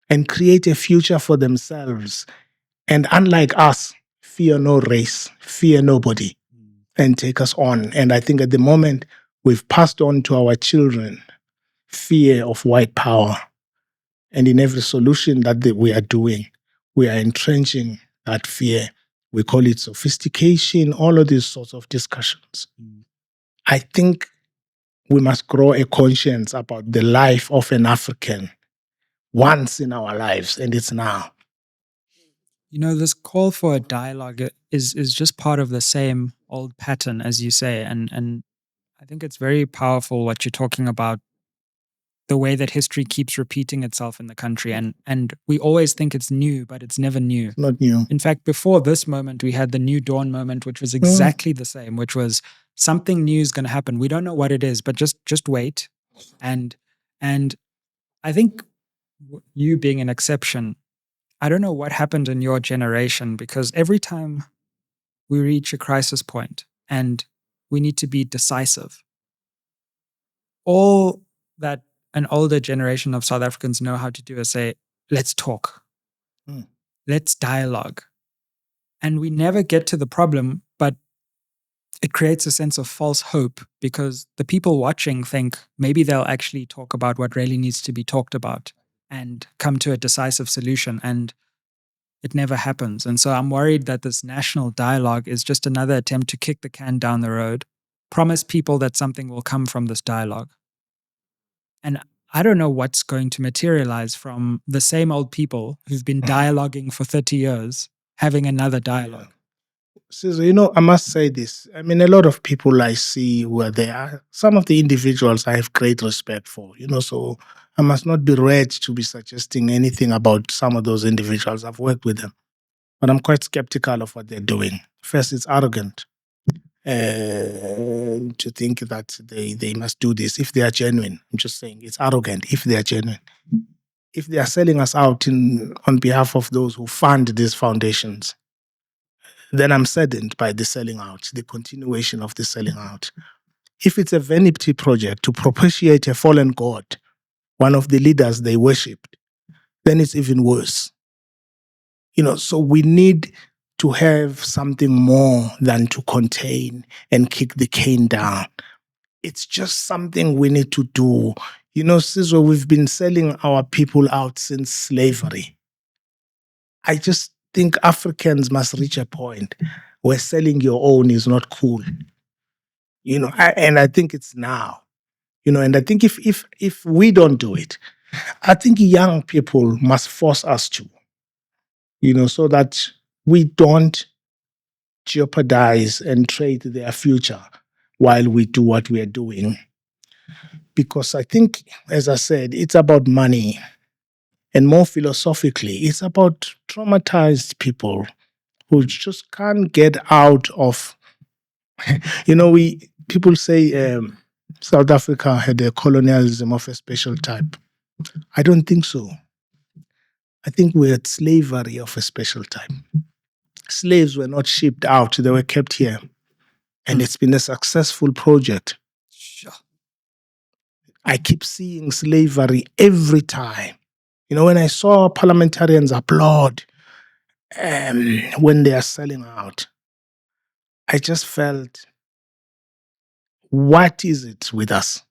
and create a future for themselves. And unlike us, fear no race, fear nobody. and take us on. And I think at the moment, we've passed on to our children fear of white power. And in every solution that we are doing, we are entrenching that fear. We call it sophistication, all of these sorts of discussions. I think we must grow a conscience about the life of an African once in our lives, and it's now. You know, this call for a dialogue is just part of the same old pattern, as you say, and I think it's very powerful what you're talking about, the way that history keeps repeating itself in the country, and we always think it's new, but it's never new. It's not new. In fact, before this moment, we had the New Dawn moment, which was exactly the same, which was something new is going to happen. We don't know what it is, but just wait. And I think you being an exception, I don't know what happened in your generation, because every time we reach a crisis point and we need to be decisive, all that an older generation of South Africans know how to do is say, let's talk, let's dialogue. And we never get to the problem, but it creates a sense of false hope, because the people watching think maybe they'll actually talk about what really needs to be talked about and come to a decisive solution. And it never happens. And so I'm worried that this national dialogue is just another attempt to kick the can down the road, promise people that something will come from this dialogue. And I don't know what's going to materialize from the same old people who've been dialoguing for 30 years, having another dialogue. So, I must say this. I mean, a lot of people I see where they are, some of the individuals I have great respect for, so I must not be read to be suggesting anything about some of those individuals. I've worked with them, but I'm quite skeptical of what they're doing. First, it's arrogant to think that they must do this if they are genuine. I'm just saying it's arrogant if they are genuine. If they are selling us out on behalf of those who fund these foundations, then I'm saddened by the selling out, the continuation of the selling out. If it's a vanity project to propitiate a fallen god, one of the leaders they worshipped, then it's even worse. So we need to have something more than to contain and kick the cane down. It's just something we need to do. Sizwe, we've been selling our people out since slavery. I just think Africans must reach a point where selling your own is not cool. And I think it's now. And I think if we don't do it, I think young people must force us to, so that we don't jeopardize and trade their future while we do what we are doing. Because I think, as I said, it's about money. And more philosophically, it's about traumatized people who just can't get out of, people say South Africa had a colonialism of a special type. I don't think so. I think we had slavery of a special type. Slaves were not shipped out, they were kept here. And it's been a successful project. Sure. I keep seeing slavery every time. When I saw parliamentarians applaud when they are selling out, I just felt, what is it with us?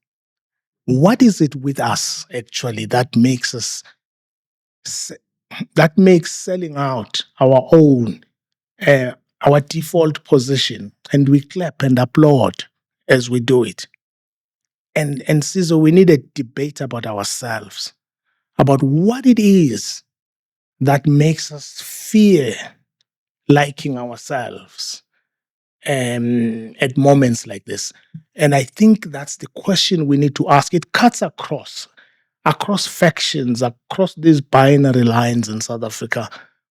What is it with us, actually, that makes selling out our own, our default position, and we clap and applaud as we do it? And Sizwe, we need a debate about ourselves, about what it is that makes us fear liking ourselves at moments like this. And I think that's the question we need to ask. It cuts across factions, across these binary lines in South Africa.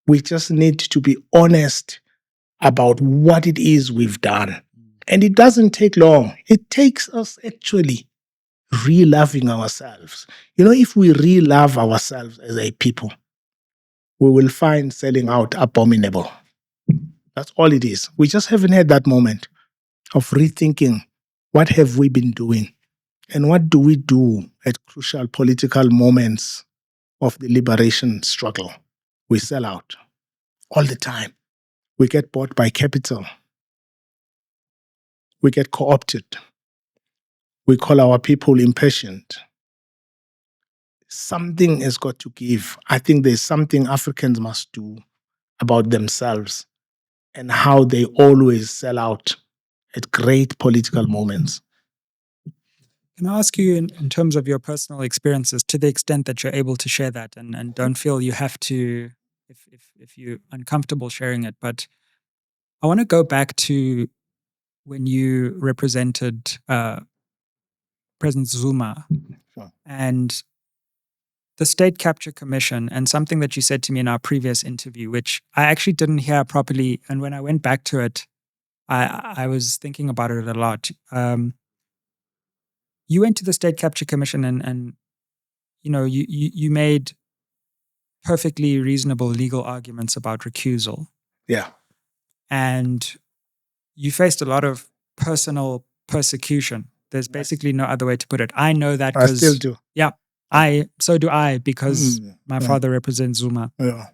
We just need to be honest about what it is we've done. And it doesn't take long. It takes us actually re-loving ourselves. If we re-love ourselves as a people, we will find selling out abominable. That's all it is. We just haven't had that moment of rethinking what have we been doing and what do we do at crucial political moments of the liberation struggle. We sell out all the time. We get bought by capital. we get co-opted. We call our people impatient. Something has got to give. I think there's something Africans must do about themselves and how they always sell out at great political moments. Can I ask you, in terms of your personal experiences, to the extent that you're able to share that, and don't feel you have to, if you're uncomfortable sharing it, but I want to go back to when you represented President Zuma Sure. and the State Capture Commission, and something that you said to me in our previous interview, which I actually didn't hear properly. And when I went back to it, I was thinking about it a lot. You went to the State Capture Commission and you made perfectly reasonable legal arguments about recusal. Yeah. And you faced a lot of personal persecution. There's basically no other way to put it. I know that I still do. Yeah. So do I, because my father represents Zuma. Yeah.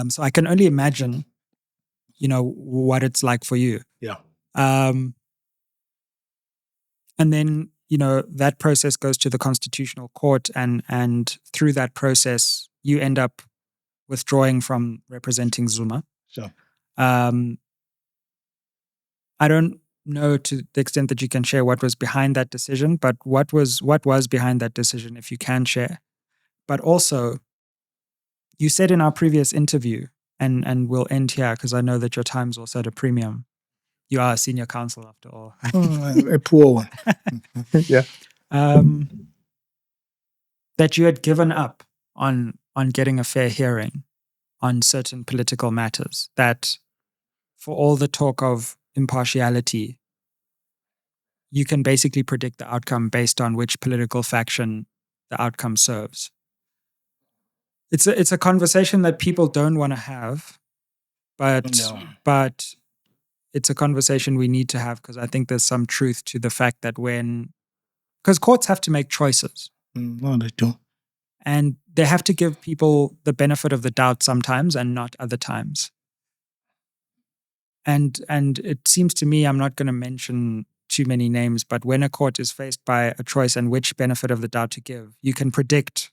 So I can only imagine, what it's like for you. Yeah. And then, that process goes to the Constitutional Court, and through that process, you end up withdrawing from representing Zuma. Sure. I don't know to the extent that you can share what was behind that decision, but what was behind that decision, if you can share. But also, you said in our previous interview, and we'll end here because I know that your time's also at a premium. You are a senior counsel after all. A poor one. Yeah. That you had given up on getting a fair hearing on certain political matters. That for all the talk of impartiality, you can basically predict the outcome based on which political faction the outcome serves. It's a conversation that people don't want to have, but it's a conversation we need to have, because I think there's some truth to the fact that because courts have to make choices. No, they do. And they have to give people the benefit of the doubt sometimes and not other times. And it seems to me, I'm not going to mention too many names, but when a court is faced by a choice and which benefit of the doubt to give, you can predict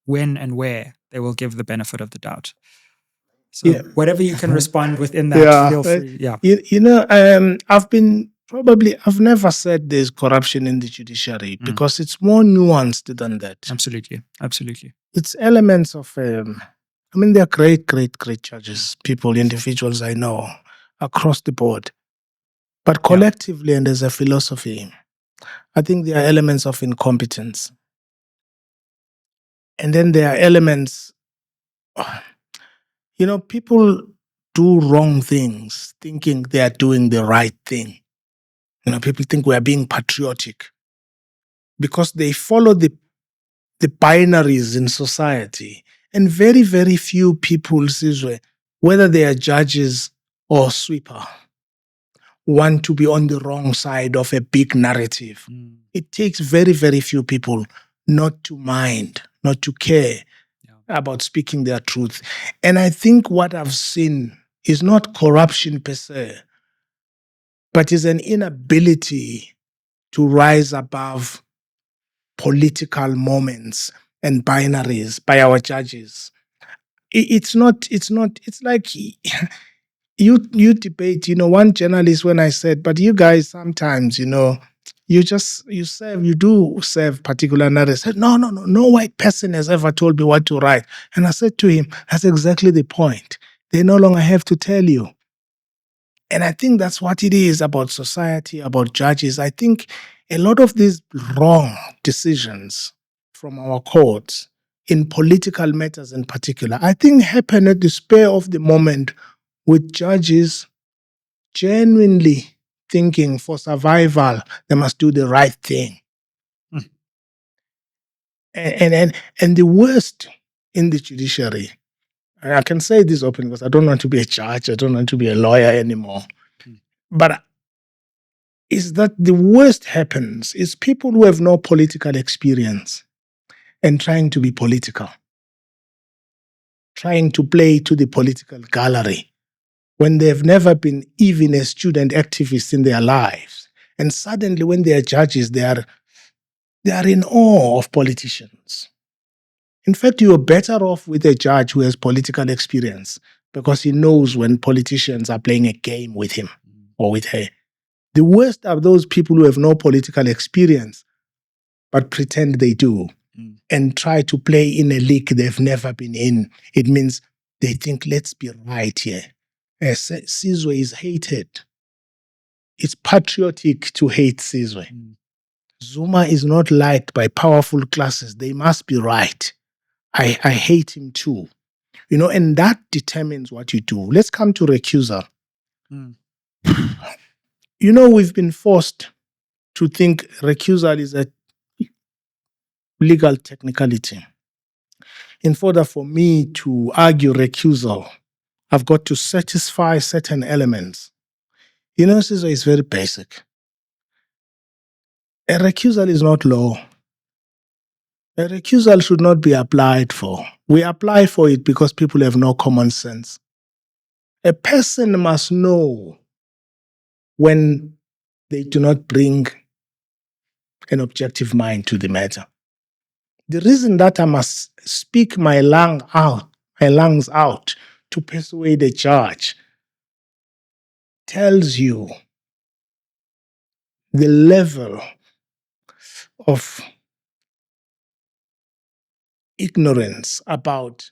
when and where they will give the benefit of the doubt. So whatever you can respond within that, feel free. Yeah. I've never said there's corruption in the judiciary, because it's more nuanced than that. Absolutely. It's elements of, there are great, great, great judges, individuals I know across the board. But collectively, and as a philosophy, I think there are elements of incompetence. And then there are elements, people do wrong things thinking they are doing the right thing. People think we are being patriotic because they follow the binaries in society. And very, very few people, Sizwe, whether they are judges or sweeper, want to be on the wrong side of a big narrative. It takes very, very few people not to mind, not to care about speaking their truth. And I think what I've seen is not corruption per se, but is an inability to rise above political moments and binaries by our judges. It's like you debate, one journalist, when I said, but you guys sometimes, you do serve particular narratives. Said, no white person has ever told me what to write. And I said to him, that's exactly the point. They no longer have to tell you. And I think that's what it is about society, about judges. I think a lot of these wrong decisions from our courts in political matters in particular, I think happen at the spur of the moment, with judges genuinely thinking for survival, they must do the right thing. And the worst in the judiciary, I can say this openly because I don't want to be a judge, I don't want to be a lawyer anymore, but is that the worst happens is people who have no political experience and trying to be political, trying to play to the political gallery when they've never been even a student activist in their lives. And suddenly when they are judges, they are in awe of politicians. In fact, you're better off with a judge who has political experience because he knows when politicians are playing a game with him or with her. The worst are those people who have no political experience but pretend they do and try to play in a league they've never been in. It means they think, let's be right here. Sizwe is hated. It's patriotic to hate Sizwe. Zuma is not liked by powerful classes. They must be right. I hate him too. And that determines what you do. Let's come to recusal. We've been forced to think recusal is a legal technicality. In order for me to argue recusal, I've got to satisfy certain elements. Sizwe is very basic. A recusal is not law. A recusal should not be applied for. We apply for it because people have no common sense. A person must know when they do not bring an objective mind to the matter. The reason that I must speak my lungs out to persuade a judge tells you the level of ignorance about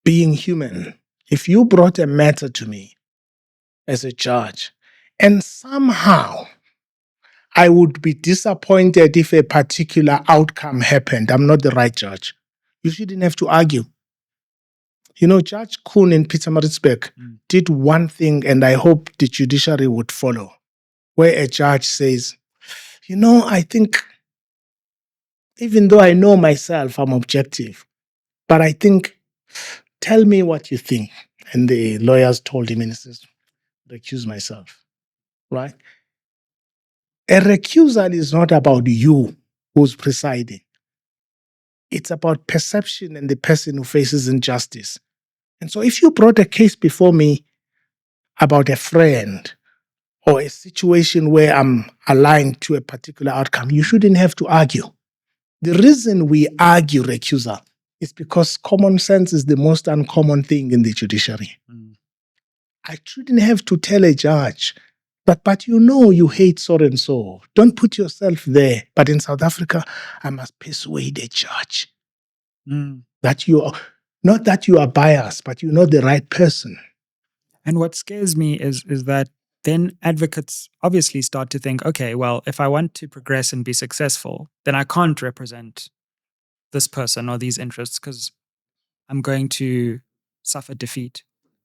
being human. If you brought a matter to me as a judge and somehow I would be disappointed if a particular outcome happened, I'm not the right judge. You shouldn't have to argue. Judge Kuhn in Pietermaritzburg did one thing, and I hope the judiciary would follow, where a judge says, I think, even though I know myself, I'm objective, but I think, tell me what you think. And the lawyers told him, and he says, recuse myself, right? A recusal is not about you who's presiding. It's about perception and the person who faces injustice. And so if you brought a case before me about a friend or a situation where I'm aligned to a particular outcome, you shouldn't have to argue. The reason we argue recusal is because common sense is the most uncommon thing in the judiciary. I shouldn't have to tell a judge, but you hate so and so. Don't put yourself there. But in South Africa, I must persuade a judge that not that you are biased, but you're not the right person. And what scares me is that then advocates obviously start to think, okay, well, if I want to progress and be successful, then I can't represent this person or these interests because I'm going to suffer defeat.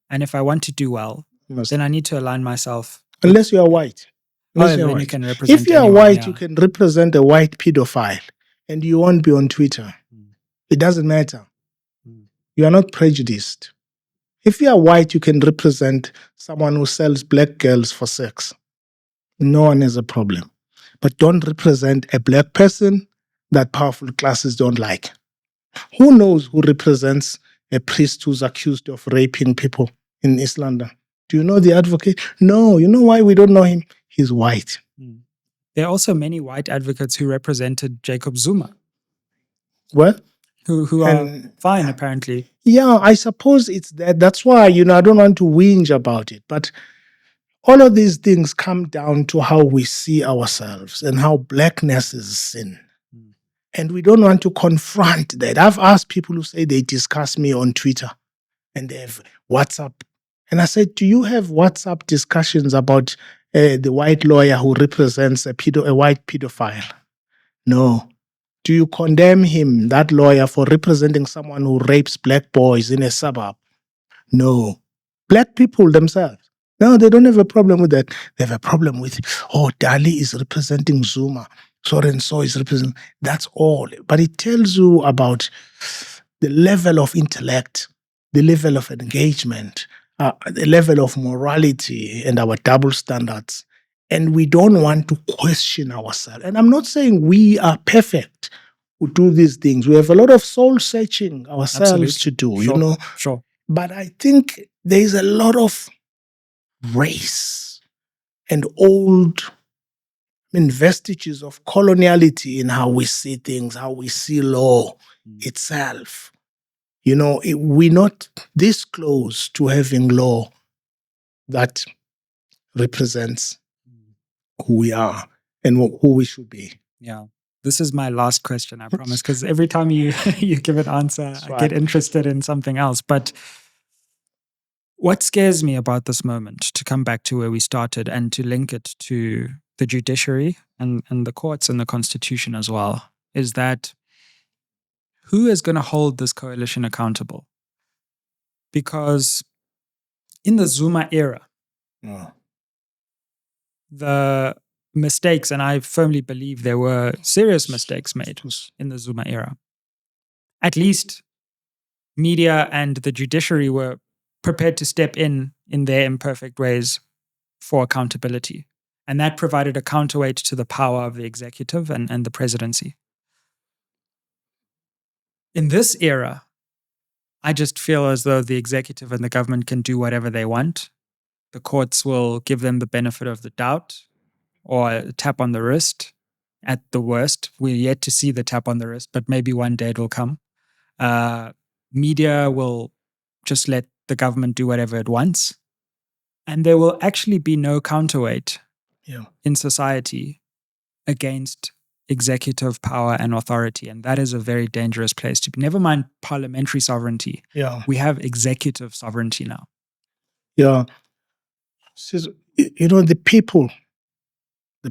And if I want to do well, then I need to align myself. Unless you are white. You can represent if you are white, you can represent a white pedophile and you won't be on Twitter. It doesn't matter. You are not prejudiced. If you are white, you can represent someone who sells black girls for sex. No one has a problem. But don't represent a black person that powerful classes don't like. Who knows who represents a priest who's accused of raping people in East London? Do you know the advocate? No. You know why we don't know him? He's white. There are also many white advocates who represented Jacob Zuma. Well, who are fine, apparently. Yeah, I suppose it's that. That's why, I don't want to whinge about it. But all of these things come down to how we see ourselves and how blackness is sin. And we don't want to confront that. I've asked people who say they discuss me on Twitter and they have WhatsApp. And I said, do you have WhatsApp discussions about the white lawyer who represents a white pedophile? No. Do you condemn him, that lawyer, for representing someone who rapes black boys in a suburb? No. Black people themselves. No, they don't have a problem with that. They have a problem with, Dali is representing Zuma. So and so is representing. That's all. But it tells you about the level of intellect, the level of engagement, the level of morality and our double standards. And we don't want to question ourselves. And I'm not saying we are perfect who do these things. We have a lot of soul searching ourselves to do, Sure. But I think there is a lot of race and old vestiges of coloniality in how we see things, how we see law itself. We're not this close to having law that represents who we are and who we should be. Yeah. This is my last question, I promise, because every time you give an answer, I get interested in something else. But what scares me about this moment, to come back to where we started and to link it to the judiciary and the courts and the constitution as well, is that who is going to hold this coalition accountable? Because in the Zuma era, the mistakes, and I firmly believe there were serious mistakes made in the Zuma era. At least media and the judiciary were prepared to step in their imperfect ways for accountability. And that provided a counterweight to the power of the executive and the presidency. In this era, I just feel as though the executive and the government can do whatever they want. The courts will give them the benefit of the doubt or a tap on the wrist at the worst. We're yet to see the tap on the wrist, but maybe one day it will come. Media will just let the government do whatever it wants. And there will actually be no counterweight in society against executive power and authority. And that is a very dangerous place to be. Never mind parliamentary sovereignty. Yeah. We have executive sovereignty now. Yeah. The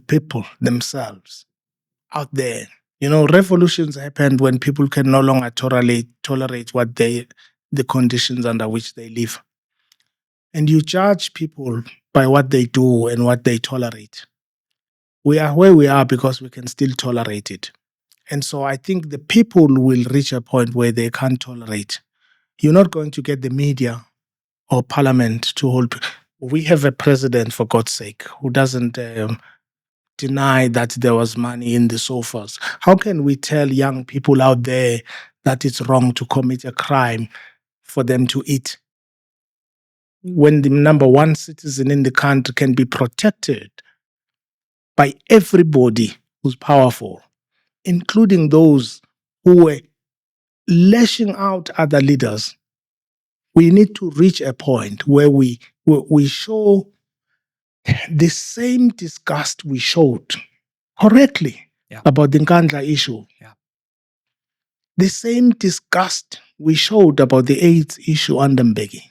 people themselves out there, revolutions happened when people can no longer tolerate what the conditions under which they live. And you judge people by what they do and what they tolerate. We are where we are because we can still tolerate it. And so I think the people will reach a point where they can't tolerate. You're not going to get the media or parliament to hold. We have a president, for God's sake, who doesn't deny that there was money in the sofas. How can we tell young people out there that it's wrong to commit a crime for them to eat, when the number one citizen in the country can be protected by everybody who's powerful, including those who were lashing out other leaders? We need to reach a point where we show the same disgust we showed correctly about the Nkandla issue. Yeah. The same disgust we showed about the AIDS issue under Mbeki.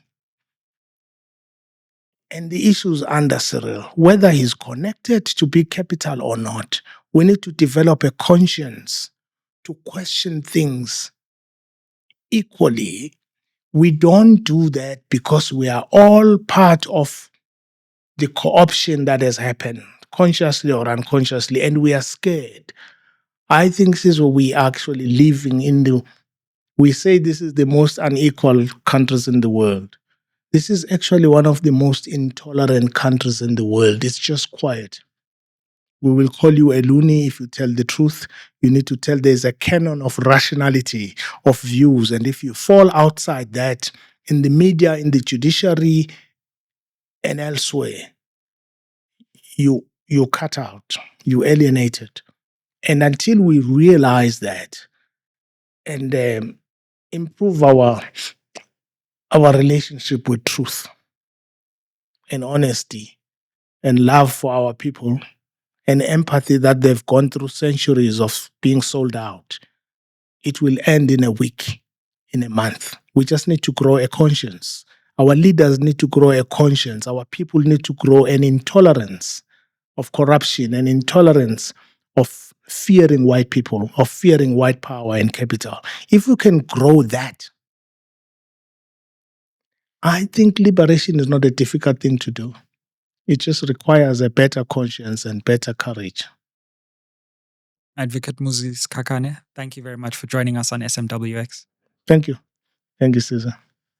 And the issues under Cyril, whether he's connected to big capital or not, we need to develop a conscience to question things equally. We don't do that because we are all part of the co-option that has happened, consciously or unconsciously, and we are scared. I think this is what we are actually living in we say this is the most unequal countries in the world. This is actually one of the most intolerant countries in the world. It's just quiet. We will call you a loony if you tell the truth. You need to tell there's a canon of rationality, of views. And if you fall outside that, in the media, in the judiciary, and elsewhere, you cut out, you alienated. And until we realize that and improve our relationship with truth and honesty and love for our people and empathy that they've gone through centuries of being sold out, it will end in a week, in a month. We just need to grow a conscience. Our leaders need to grow a conscience. Our people need to grow an intolerance of corruption, an intolerance of fearing white people, of fearing white power and capital. If we can grow that, I think liberation is not a difficult thing to do. It just requires a better conscience and better courage. Advocate Muzi Sikhakhane, thank you very much for joining us on SMWX. Thank you. Thank you, Sizwe.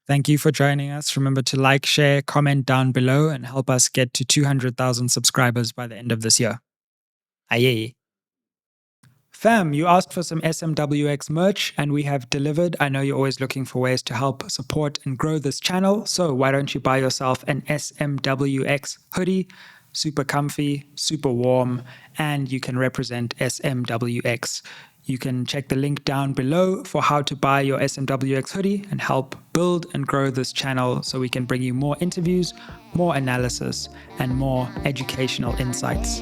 Thank you for joining us. Remember to like, share, comment down below, and help us get to 200,000 subscribers by the end of this year. Aye. Fam, you asked for some SMWX merch and we have delivered. I know you're always looking for ways to help support and grow this channel, so why don't you buy yourself an SMWX hoodie? super comfy, super warm, and you can represent SMWX. You can check the link down below for how to buy your SMWX hoodie and help build and grow this channel so we can bring you more interviews, more analysis, and more educational insights.